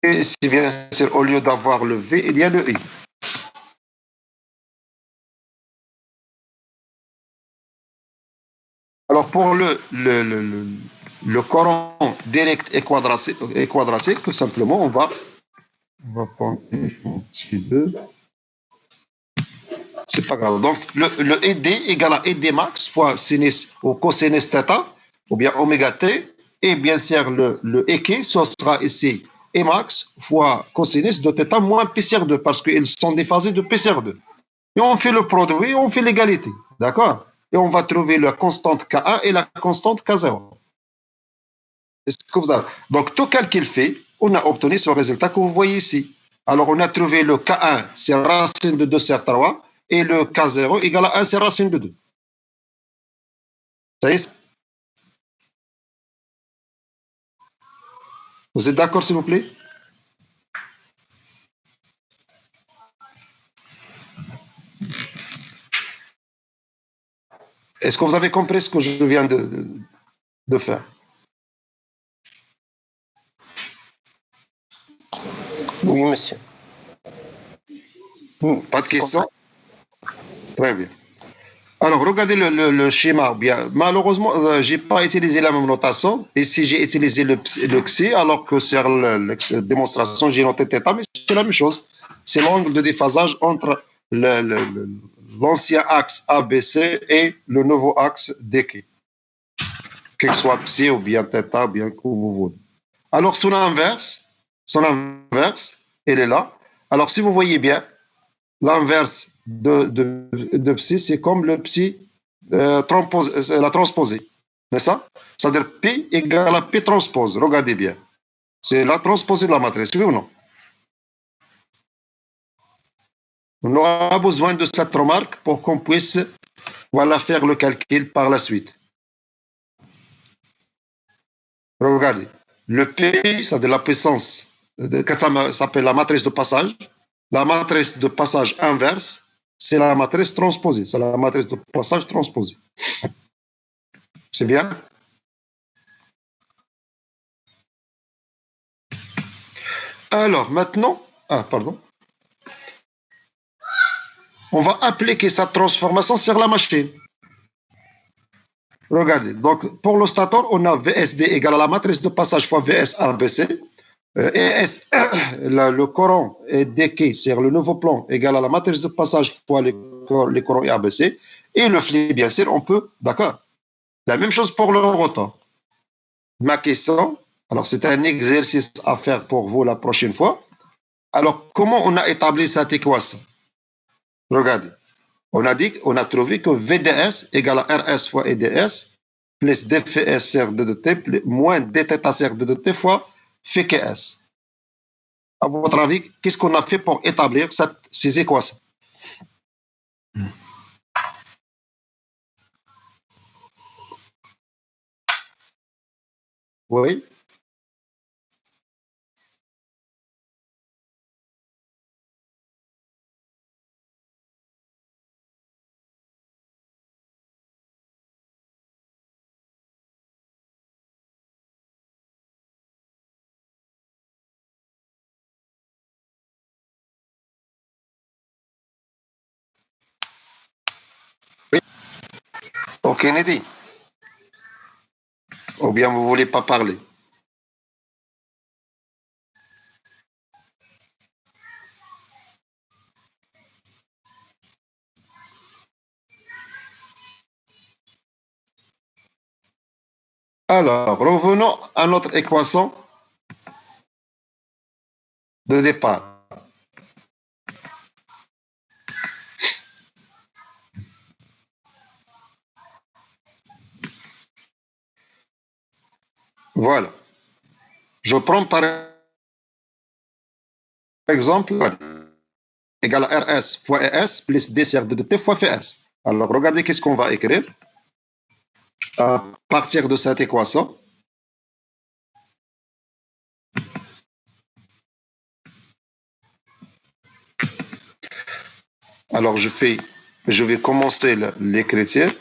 S1: Et ici, bien sûr, au lieu d'avoir le V, il y a le I. Alors, pour le coron direct et quadratique, tout simplement, on va prendre ici 2. C'est pas grave. Donc, le ED égale à ED max fois sinus ou cosinus θ, ou bien oméga t, et bien sûr, le EK, ce sera ici E max fois cosinus de θ moins P sur 2, parce qu'ils sont déphasés de P sur 2. Et on fait le produit, on fait l'égalité. D'accord? Et on va trouver la constante K1 et la constante K0. Est-ce que vous avez... Donc, tout calcul fait, on a obtenu ce résultat que vous voyez ici. Alors, on a trouvé le K1, c'est racine de 2 sur 3, et le K0 égale à 1, c'est racine de 2. Ça y est? Vous êtes d'accord, s'il vous plaît? Est-ce que vous avez compris ce que je viens de faire?
S2: Oui, monsieur.
S1: Pas de questions? Très bien. Alors, regardez le schéma. Bien, malheureusement, je n'ai pas utilisé la même notation. Ici, j'ai utilisé le xi, alors que sur la démonstration, j'ai noté θ, mais c'est la même chose. C'est l'angle de déphasage entre l'ancien axe ABC et le nouveau axe DK. Que ce soit psi ou bien θ, bien que vous voulez. Alors, son inverse, elle est là. Alors, si vous voyez bien, l'inverse de psi, c'est comme le psi, la transposée. N'est-ce ça? C'est-à-dire P égale à P transpose. Regardez bien. C'est la transposée de la matrice, oui ou non? On aura besoin de cette remarque pour qu'on puisse voilà, faire le calcul par la suite. Regardez. Le P, c'est-à-dire la puissance, ça s'appelle la matrice de passage. La matrice de passage inverse, c'est la matrice transposée. C'est la matrice de passage transposée. C'est bien? Alors, maintenant, on va appliquer cette transformation sur la machine. Regardez, donc pour le stator, on a VSD égale à la matrice de passage fois VS ABC. ES, le courant DK sur le nouveau plan égale à la matrice de passage fois les courants ABC. Et le flux, bien sûr, on peut, d'accord? La même chose pour le rotor. Ma question, alors c'est un exercice à faire pour vous la prochaine fois. Alors, comment on a établi cette équation? Regardez, on a trouvé que VDS égale à RS fois EDS plus DFS sur DDT moins dθ sur DDT fois FKS. À votre avis, qu'est-ce qu'on a fait pour établir ces équations? Oui. Oui. Ok, Kennedy. Ou bien vous voulez pas parler? Alors, revenons à notre équation de départ. Voilà. Je prends par exemple égal à RS fois ES plus D sur de T fois FS. Alors, regardez qu'est-ce qu'on va écrire à partir de cette équation. Alors, je vais commencer l'écriture.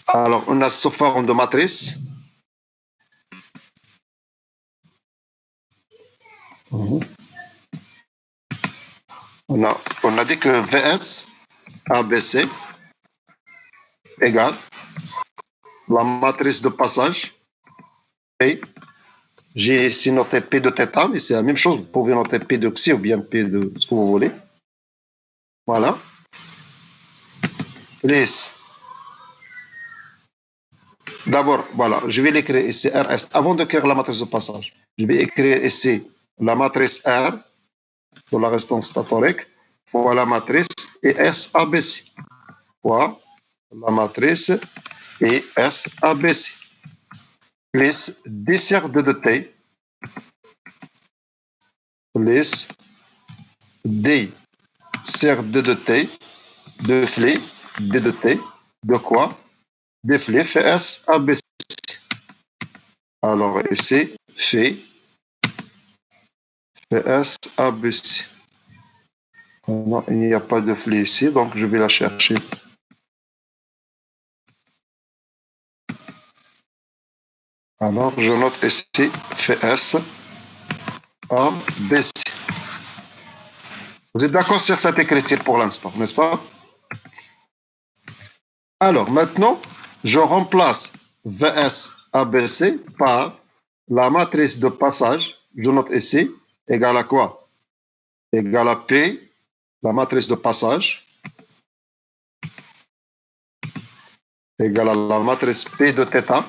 S1: Alors, on a sous forme de matrice. On a dit que VS ABC égale la matrice de passage P. J'ai ici noté P de θ, mais c'est la même chose. Vous pouvez noter P de xi ou bien P de ce que vous voulez. Voilà. Plus. D'abord, voilà, je vais l'écrire ici RS. Avant d'écrire la matrice de passage, je vais écrire ici la matrice R de la résistance statorique fois la matrice ES ABC fois la matrice ES ABC plus D sur 2 de T plus D sur 2 de T de flé D de T de quoi de flé fait S ABC. Alors ici fait S ABC. Non, il n'y a pas de flé ici, donc je vais la chercher. Alors je note ici fait S ABC. Vous êtes d'accord sur cette écriture pour l'instant, n'est-ce pas? Alors maintenant, je remplace VS ABC par la matrice de passage. Je note ici égale à quoi? Égale à P, la matrice de passage, égale à la matrice P de θ.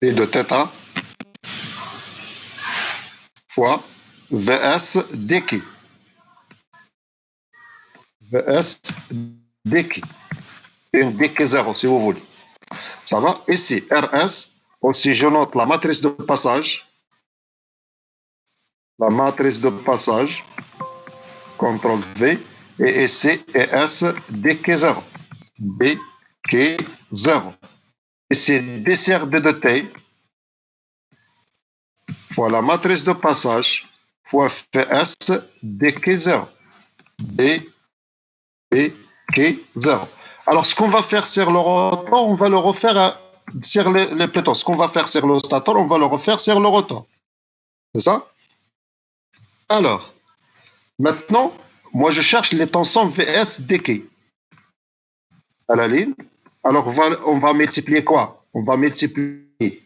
S1: P de θ fois VS dQ. VS dQ. Une dQ 0 si vous voulez. Ça va? Ici, RS, aussi je note la matrice de passage. La matrice de passage, CTRL V, et ici, ES dQ0. dQ0. Ici, D sur D de T, fois la matrice de passage, fois FS dQ0. dQ0. Alors, ce qu'on va faire sur le rotor, on va le refaire sur les pétons. Ce qu'on va faire sur le stator, on va le refaire sur le rotor. C'est ça? Alors, maintenant, moi, je cherche les tensions VS dQ à la ligne. Alors, on va multiplier quoi? On va multiplier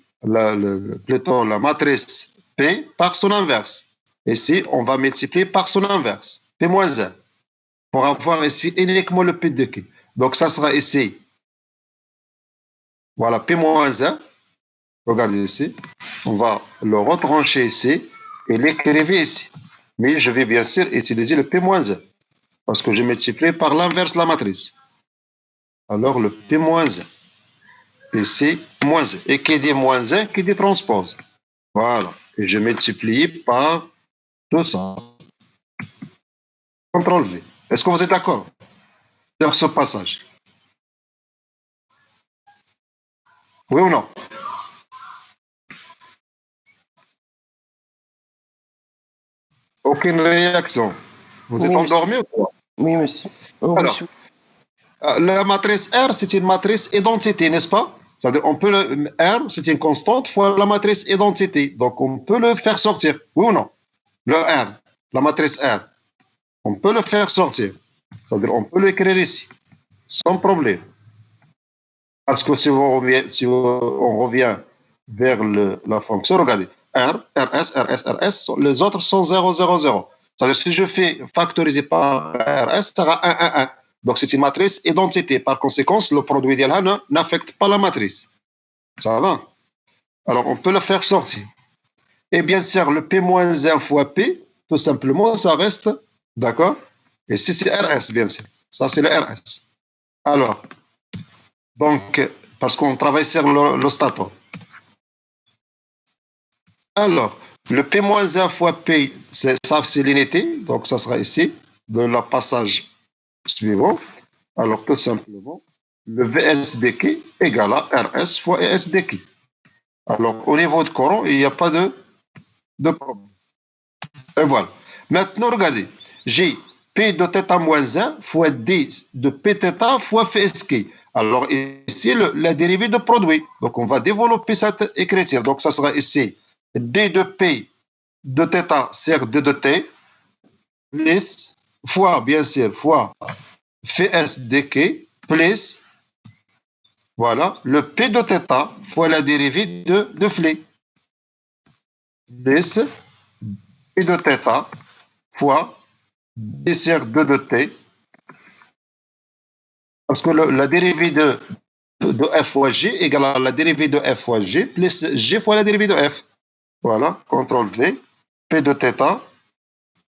S1: plutôt la matrice P par son inverse. Ici, on va multiplier par son inverse, P-1, pour avoir ici uniquement le P de Q. Donc, ça sera ici, voilà, P-1. Regardez ici. On va le retrancher ici et l'écrire ici. Mais je vais bien sûr utiliser le P-1 parce que je multiplie par l'inverse de la matrice. Alors, le P-1. Ici, moins 1. Et qui dit moins 1, qui dit transpose. Voilà. Et je multiplie par tout ça. CTRL V. Est-ce que vous êtes d'accord sur ce passage? Oui ou non? Aucune réaction. Vous êtes
S2: Oui, monsieur.
S1: endormi ou quoi?
S2: Oui, monsieur. Oh,
S1: Alors,
S2: monsieur.
S1: la matrice R, c'est une matrice identité, n'est-ce pas? C'est-à-dire, on peut R, c'est une constante fois la matrice identité. Donc, on peut le faire sortir. Oui ou non? Le R, la matrice R, on peut le faire sortir. C'est-à-dire, on peut l'écrire ici, sans problème. Parce que si on revient vers la fonction, regardez, R, RS, RS, RS, les autres sont 0, 0, 0. C'est-à-dire, si je fais factoriser par RS, ça sera 1, 1, 1. Donc, c'est une matrice identité. Par conséquent, le produit d'El n'affecte pas la matrice. Ça va? Alors, on peut le faire sortir. Et bien sûr, le P-1 fois P, tout simplement, ça reste, d'accord? Et si c'est RS, bien sûr. Ça, c'est le RS. Alors, donc, parce qu'on travaille sur le stator. Alors, le P-1 fois P, ça, c'est l'unité. Donc, ça sera ici, de la passage suivant. Alors, tout simplement, le VSDK égale à RS fois ESDK. Alors, au niveau de courant, il n'y a pas de problème. Et voilà. Maintenant, regardez, j'ai P de θ moins 1 fois D de Pθ fois FSK. Alors, ici, la dérivée de produit. Donc, on va développer cette écriture. Donc, ça sera ici D de P de θ sur D de T plus fois, bien sûr, fois FSDK plus, voilà, le P de θ fois la dérivée de Flé. Plus P de θ fois D sur 2 de T, parce que la dérivée de F fois G égale à la dérivée de F fois G plus G fois la dérivée de F. Voilà, CTRL V, P de θ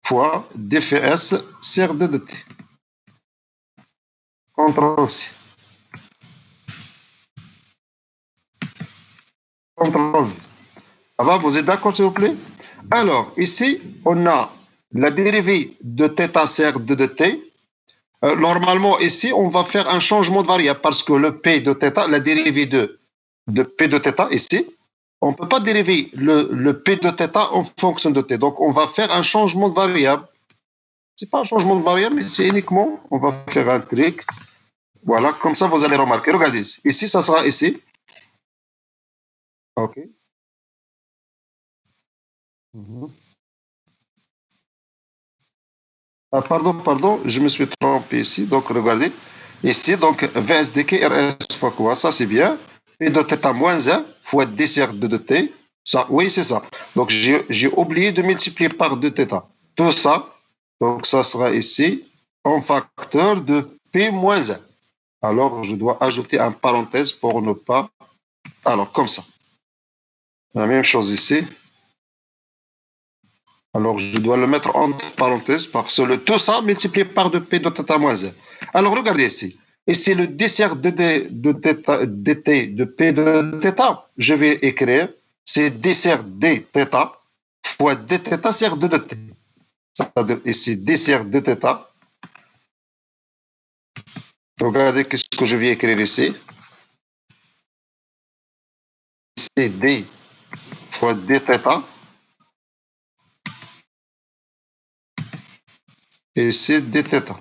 S1: fois dφs sur 2 de T. CTRL C. CTRL V. Ça va, vous êtes d'accord, s'il vous plaît? Alors, ici, on a la dérivée de θ sur 2 de T. Normalement, ici, on va faire un changement de variable parce que le P de θ, la dérivée de P de θ, ici, on ne peut pas dériver le P de θ en fonction de T. Donc, on va faire un changement de variable. Ce n'est pas un changement de variable, mais c'est uniquement, on va faire un truc. Voilà, comme ça, vous allez remarquer. Regardez ici. Ici, ça sera ici. OK. Ah, pardon, je me suis trompé ici. Donc, regardez. Ici, donc, VSDK RS fois quoi? Ça, c'est bien. P de θ moins 1 fois D sur 2 de T. Ça, oui, c'est ça. Donc, j'ai oublié de multiplier par 2θ. Tout ça, donc, ça sera ici en facteur de P moins 1. Alors, je dois ajouter un parenthèse pour ne pas... Alors, comme ça. La même chose ici. Alors, je dois le mettre entre parenthèses parce que tout ça multiplié par 2P de θ moins 1. Alors, regardez ici. Et c'est le dessert de dt de P de θ. Je vais écrire, c'est dessert dθ fois dθ sur 2 de t. C'est-à-dire ici, dessert dθ. Regardez ce que je vais écrire ici. C'est d fois dθ. Et c'est dθ.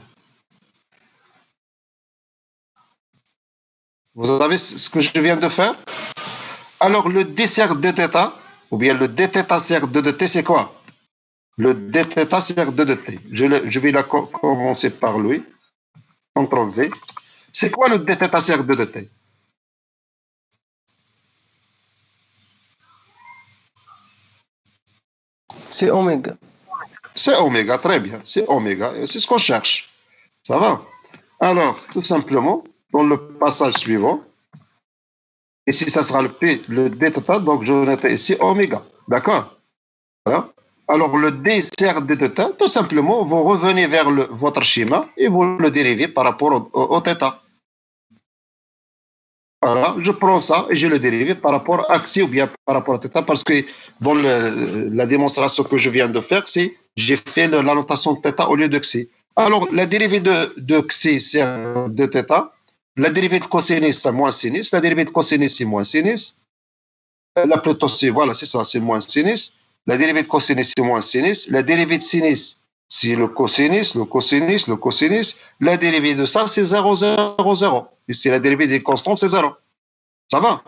S1: Vous avez ce que je viens de faire? Alors, le d sur dθ, ou bien le dθ sur 2 de t, c'est quoi? Le dθ sur 2 de t. Je vais commencer par lui. CTRL V. C'est quoi le dθ sur 2 de t?
S2: C'est oméga.
S1: C'est oméga, très bien. C'est oméga. C'est ce qu'on cherche. Ça va? Alors, tout simplement, dans le passage suivant, ici, ça sera le P, le dθ, donc je note ici oméga. D'accord? Voilà. Alors, le d sur dθ, tout simplement, vous revenez vers votre schéma et vous le dérivez par rapport au θ. Voilà, je prends ça et je le dérive par rapport à xi ou bien par rapport à θ parce que dans la démonstration que je viens de faire, c'est j'ai fait la notation de θ au lieu de xi. Alors, la dérivée de xi, c'est de θ. La dérivée de cosinus, c'est moins sinus. La dérivée de cosinus, c'est moins sinus. Là, plutôt, c'est, voilà, c'est ça, c'est moins sinus. La dérivée de cosinus, c'est moins sinus. La dérivée de sinus, c'est le cosinus, le cosinus, le cosinus. La dérivée de ça, c'est 0, 0, 0. Et c'est la dérivée des constantes, c'est 0. Ça va?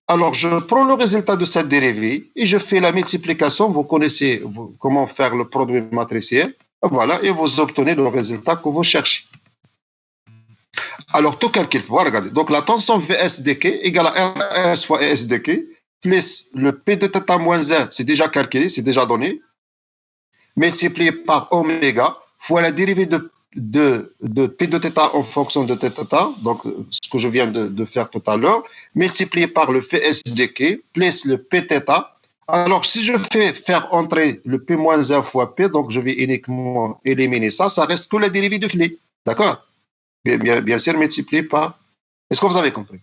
S1: Alors, je prends le résultat de cette dérivée et je fais la multiplication. Vous connaissez comment faire le produit matriciel. Voilà, et vous obtenez le résultat que vous cherchez. Alors, tout calcul, voilà, regardez. Donc, la tension VSDK égale à RS fois ESDK plus le P de θ moins 1, c'est déjà calculé, c'est déjà donné, multiplié par oméga fois la dérivée de P de θ en fonction de θ, donc ce que je viens de faire tout à l'heure, multiplié par le VSDK plus le Pθ. Alors, si je fais faire entrer le P moins 1 fois P, donc je vais uniquement éliminer ça, ça reste que la dérivée de phi. D'accord? Bien sûr, multiplié par. Est-ce que vous avez compris?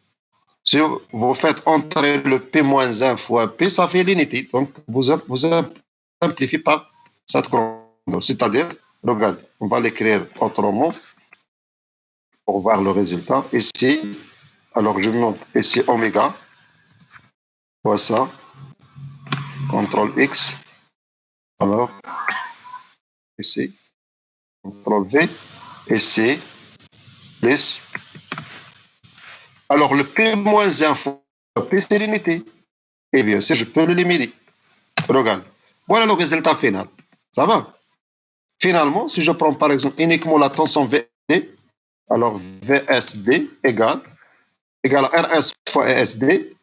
S1: Si vous faites entrer le P-1 fois P, ça fait l'unité. Donc, vous simplifiez par cette colonne. C'est-à-dire, regarde, on va l'écrire autrement pour voir le résultat. Ici, alors je monte ici oméga, fois ça, CTRL X, alors ici, CTRL V, ici, plus. Alors, le P-1 fois P, c'est l'unité. Et bien sûr, je peux l'éliminer. Regarde. Voilà le résultat final. Ça va? Finalement, si je prends par exemple uniquement la tension VD, alors VSD égale à RS fois ESD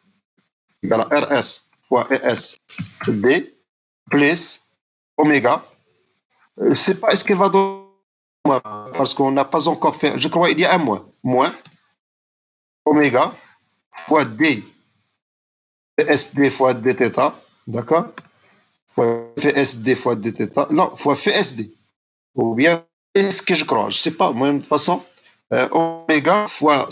S1: égale à RS fois ESD plus oméga. Je ne sais pas est-ce qu'elle va donner parce qu'on n'a pas encore fait. Je crois qu'il y a un moins oméga fois D VSD fois dθ, d'accord? Fois VSD fois dθ, non, fois VSD. Ou bien, est-ce que je crois? Je ne sais pas. Moi, de toute façon, oméga fois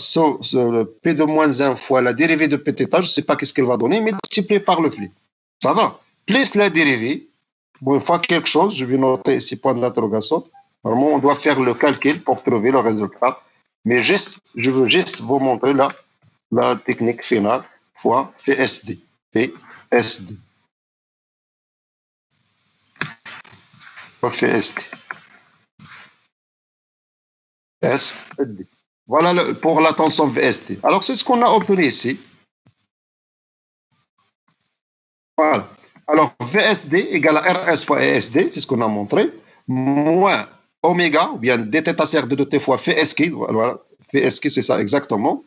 S1: le P de moins 1 fois la dérivée de Pθ, je ne sais pas qu'est-ce qu'elle va donner, mais multiplié par le flux. Ça va. Plus la dérivée, bon, une fois quelque chose, je vais noter ici point d'interrogation. Normalement, on doit faire le calcul pour trouver le résultat. Mais juste, je veux juste vous montrer là la technique finale fois VSD. VSD. Fois VSD. SD. Voilà pour la tension VSD. Alors, c'est ce qu'on a obtenu ici. Voilà. Alors, VSD égale à RS fois ESD, c'est ce qu'on a montré, moins oméga, ou bien dθ de t fois Vsk, voilà, Vsk, c'est ça exactement,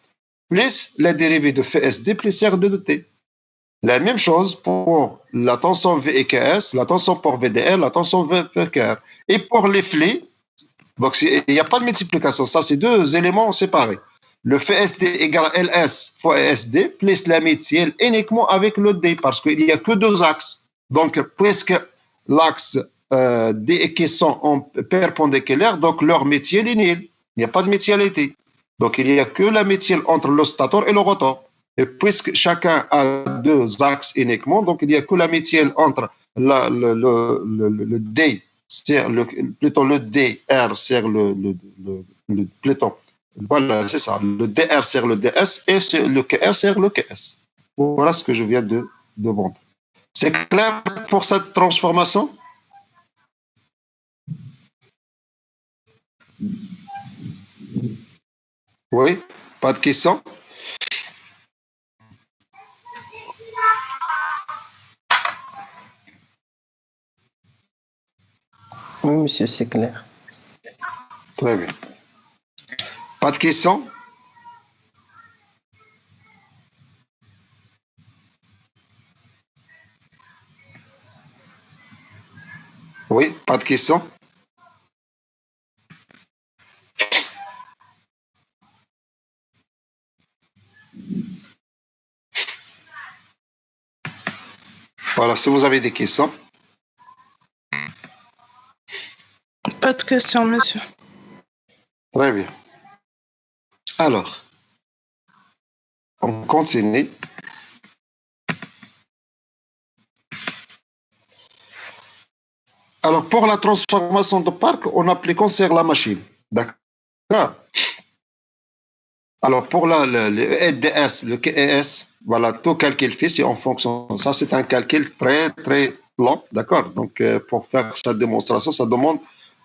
S1: plus la dérivée de Vsd plus R de t. La même chose pour la tension VEKS, la tension pour VDR, la tension VPKR. Et pour les flux, donc il n'y a pas de multiplication, ça c'est deux éléments séparés. Le FSD égale à LS fois ESD plus la métielle uniquement avec le D parce qu'il n'y a que deux axes. Donc, puisque l'axe D et Q sont perpendiculaires, donc leur métiel est nul. Il n'y a pas de métialité. Donc, il n'y a que la métielle entre le stator et le rotor. Et puisque chacun a deux axes uniquement, donc il n'y a que la métielle entre le D, plutôt le DR, c'est plutôt voilà, c'est ça. Le DR sert le DS et le KR sert le KS. Voilà ce que je viens de montrer. C'est clair pour cette transformation? Oui? Pas de questions?
S2: Oui, monsieur, c'est clair.
S1: Très bien. Pas de questions? Oui, pas de questions? Voilà, si vous avez des questions.
S4: Pas de questions, monsieur.
S1: Très bien. Alors, on continue. Alors, pour la transformation de parc, on applique sur la machine. D'accord. Alors, pour le EDS, le KES, voilà, tout calcul fait, c'est en fonction. Ça, c'est un calcul très, très lent. D'accord. Donc, pour faire cette démonstration, ça demande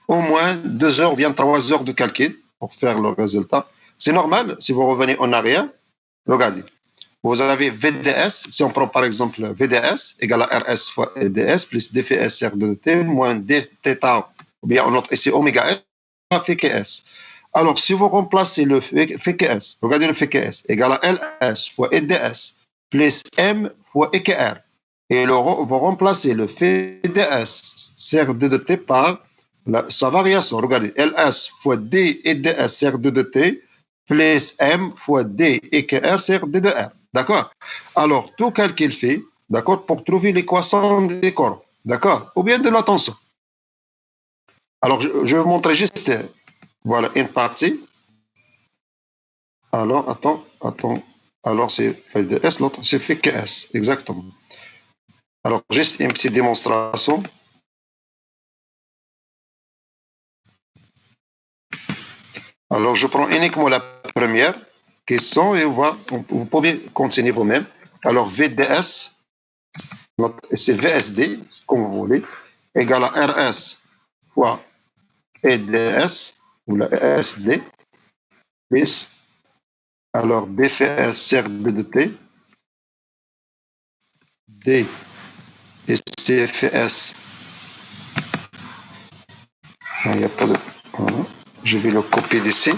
S1: au moins 2 heures ou bien 3 heures de calcul pour faire le résultat. C'est normal, si vous revenez en arrière, regardez. Vous avez VDS, si on prend par exemple VDS égale à RS fois EDS plus DFS R de T moins dθ, ou bien en autre, ici oméga S, FKS. Alors, si vous remplacez le FKS, regardez le FKS, égale à LS fois EDS plus M fois EKR, et vous remplacez le FDS CR2 de T par sa variation. Regardez, LS fois D EDS CR2 de T plus M fois D EKR CR2 de R. D'accord. Alors, tout calcul fait, d'accord, pour trouver l'équation des corps, d'accord, ou bien de la tension. Alors, je vais vous montrer juste, voilà, une partie. Alors, attends. Alors, c'est FDS, l'autre, c'est FKS, exactement. Alors, juste une petite démonstration. Alors, je prends uniquement la première question et vous pouvez continuer vous-même. Alors, VDS, c'est VSD, comme vous voulez, égale à RS fois EDS, ou la ESD, plus, alors BFS CRB de T, D et CFS. Il n'y a pas de. Voilà. Je vais le copier d'ici.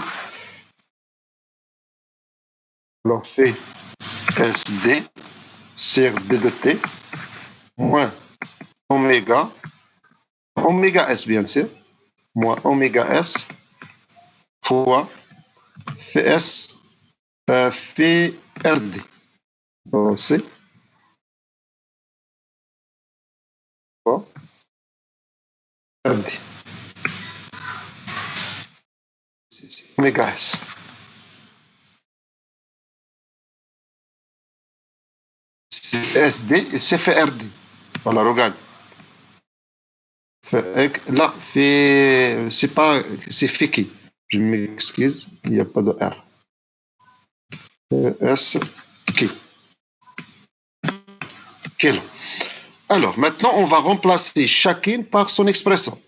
S1: Alors, fait SD, CRB de T, moins oméga S bien sûr, moins oméga S fois FS FRD. C'est quoi? RD. Oméga S. SD et CFRD. Voilà, regarde. Là, c'est pas, c'est Fiki. Je m'excuse, il n'y a pas de R. S, K. Kilo. Alors, maintenant, on va remplacer chacune par son expression.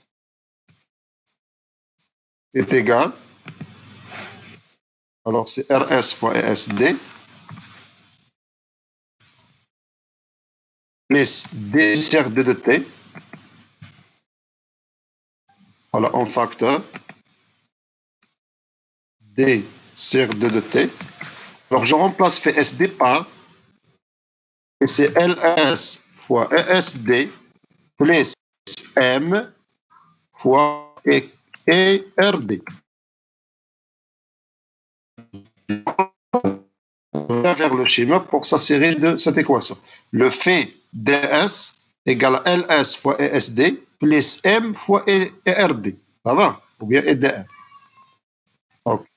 S1: Est égal. Alors, c'est RS fois ESD plus D sur 2 de T. Voilà, en facteur. D sur 2 de T. Alors, je remplace FSD par, et c'est LS fois ESD plus M fois ERD. Vers le schéma pour s'assurer de cette équation. Le fait DS égale à LS fois ESD plus M fois ERD. Ça va? Ou bien EDR. Okay.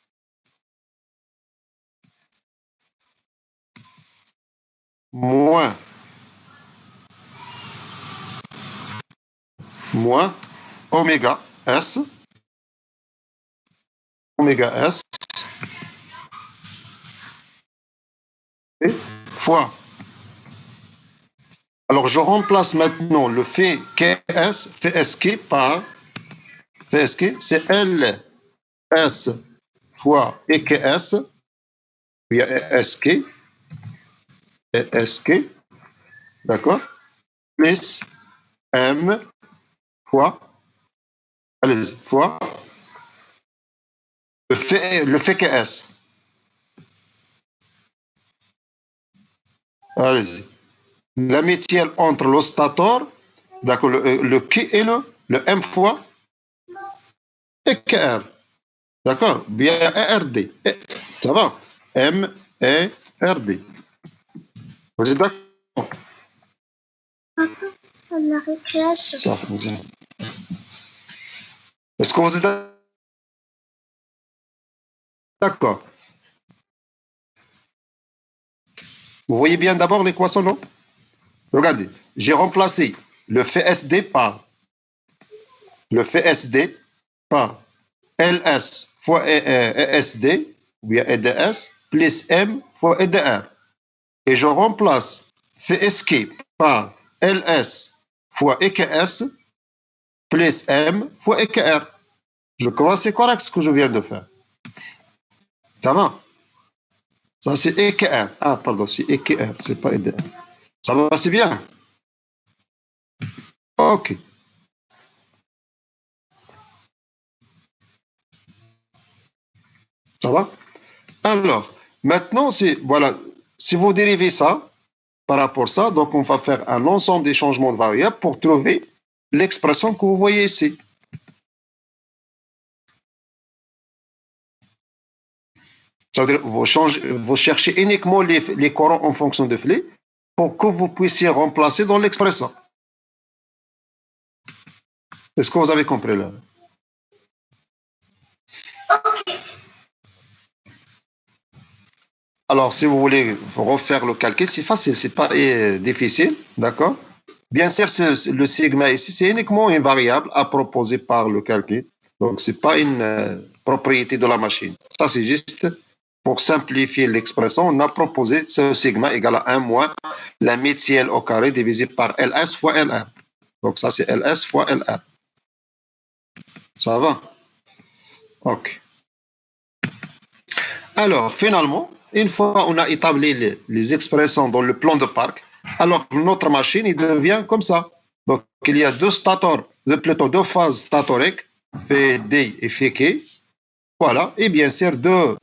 S1: Moins oméga S fois. Alors je remplace maintenant le fait KS, FSK par FSK, c'est LS fois EKS, puis ESK, d'accord, plus M fois, allez-y, fois le fait KS. Allez-y. La métielle entre l'ostator, d'accord, le Q et le M fois EKR. D'accord? Bien ERD. Ça va? M, E, R, D. Vous êtes d'accord?
S3: La récréation.
S1: Ça, est-ce que vous êtes d'accord? Vous voyez bien d'abord l'équation, non? Regardez, j'ai remplacé le FSD par le fait SD par LS fois ESD, ou bien EDS, plus M fois EDR. Et je remplace fait SK par LS fois EKS plus M fois EKR. Je crois que c'est correct ce que je viens de faire. Ça va? Ça, c'est EKR. Ah, pardon, c'est EKR, c'est pas EDR. Ça va, c'est bien? Ok. Ça va? Alors, maintenant, voilà, si vous dérivez ça, par rapport à ça, donc on va faire un ensemble des changements de variables pour trouver l'expression que vous voyez ici. Ça veut dire vous cherchez uniquement les corons en fonction de flux pour que vous puissiez remplacer dans l'expression. Est-ce que vous avez compris là? Alors, si vous voulez refaire le calcul, c'est facile, c'est pas difficile, d'accord? Bien sûr, le sigma ici, c'est uniquement une variable à proposer par le calcul. Donc, c'est pas une propriété de la machine. Ça, c'est juste pour simplifier l'expression, on a proposé ce sigma égal à 1 moins la métielle au carré divisé par LS fois LR. Donc, ça, c'est LS fois LR. Ça va? OK. Alors, finalement, une fois on a établi les expressions dans le plan de parc, alors notre machine il devient comme ça. Donc, il y a plutôt deux phases statoriques, phi D et phi K. Voilà. Et bien sûr, deux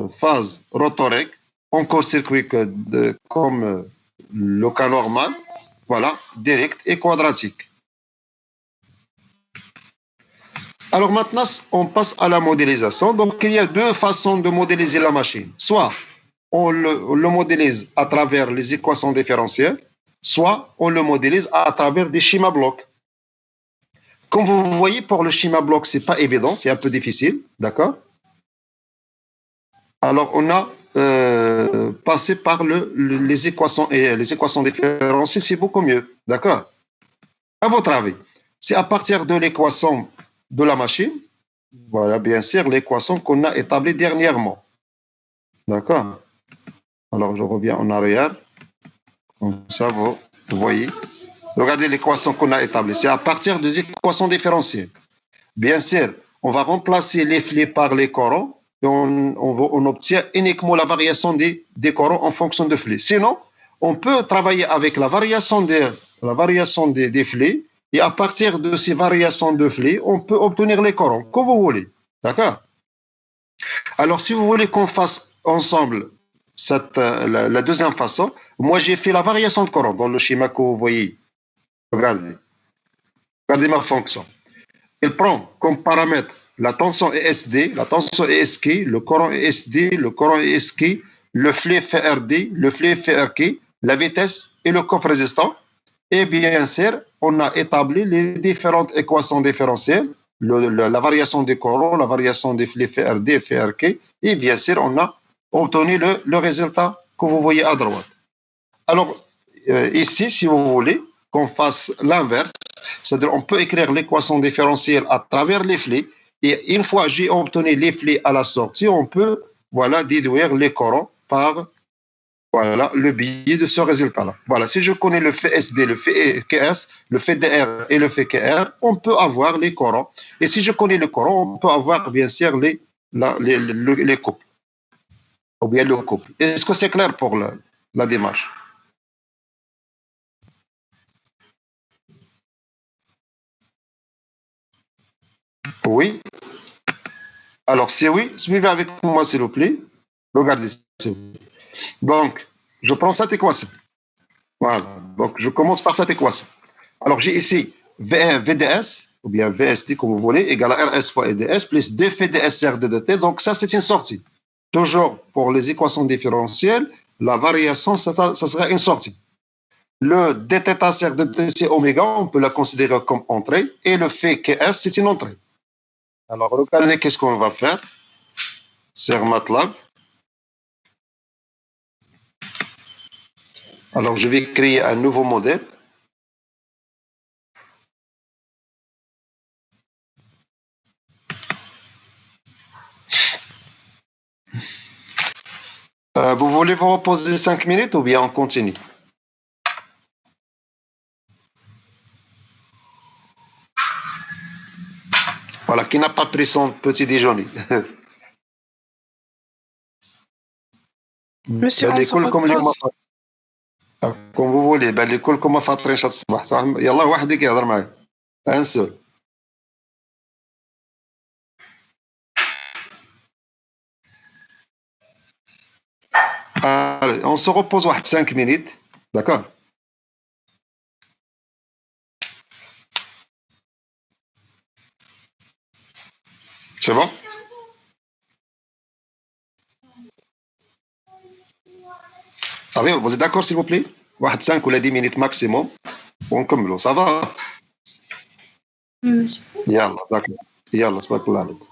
S1: phases rotoriques en court-circuit comme le cas normal. Voilà, direct et quadratique. Alors maintenant, on passe à la modélisation. Donc, il y a deux façons de modéliser la machine. Soit on le modélise à travers les équations différentielles, soit on le modélise à travers des schémas blocs. Comme vous voyez, pour le schéma bloc, c'est pas évident, c'est un peu difficile, d'accord? Alors, on a passé par les équations et les équations différentielles, c'est beaucoup mieux, d'accord? À votre avis, c'est à partir de l'équation de la machine, voilà, bien sûr, l'équation qu'on a établie dernièrement. D'accord? Alors, je reviens en arrière. Comme ça, vous voyez. Regardez l'équation qu'on a établie. C'est à partir des équations différentielles. Bien sûr, on va remplacer les flux par les corons et on obtient uniquement la variation des corons en fonction de flux. Sinon, on peut travailler avec la variation des flux et à partir de ces variations de flux, on peut obtenir les corons, comme vous voulez. D'accord? Alors, si vous voulez qu'on fasse ensemble la deuxième façon, moi j'ai fait la variation de courant dans le schéma que vous voyez. Regardez. Regardez ma fonction. Elle prend comme paramètre la tension ESD, la tension ESK, le courant ESD, le courant ESK, le flux FRD, le flux FRK, la vitesse et le coffre résistant. Et bien sûr, on a établi les différentes équations différentielles, la variation des corons, la variation des flux FRD et FRK, et bien sûr, on a obtenu le résultat que vous voyez à droite. Alors, ici, si vous voulez qu'on fasse l'inverse, c'est-à-dire on peut écrire l'équation différentielle à travers les flux, et une fois j'ai obtenu les flux à la sortie, on peut voilà, déduire les corons par voilà le biais de ce résultat-là. Voilà, si je connais le fait SD, le fait KS, le fait DR et le fait KR, on peut avoir les corons. Et si je connais le coron, on peut avoir bien sûr les couples, ou bien le couple. Est-ce que c'est clair pour la démarche? Oui. Alors, si oui, suivez avec moi, s'il vous plaît. Regardez. Donc, je prends cette équation. Voilà. Donc, je commence par cette équation. Alors, j'ai ici VDS, ou bien VST, comme vous voulez, égale à RS fois EDS, plus 2 FDSR de DT. Donc, ça, c'est une sortie. Toujours pour les équations différentielles, la variation, ça sera une sortie. Le dθ de dc oméga, on peut la considérer comme entrée, et le fait KS, c'est une entrée. Alors, regardez qu'est-ce qu'on va faire sur MATLAB. Alors, je vais créer un nouveau modèle. Vous voulez vous reposer 5 minutes ou bien on continue? Voilà, qui n'a pas pris son petit déjeuner.
S4: Monsieur, on se repose.
S1: كون vous voulez بان لي كلكم ما فاطرينش هاد الصباح صح يلاه واحد اللي كيهضر معايا انسول on se repose واحد 5 minutes d'accord c'est bon ça va vous êtes d'accord s'il vous plaît واحد 5 ولا 10 minutes maximum ونكملوا ça va
S3: Oui, monsieur.
S1: يلا d'accord يلا تبارك الله عليك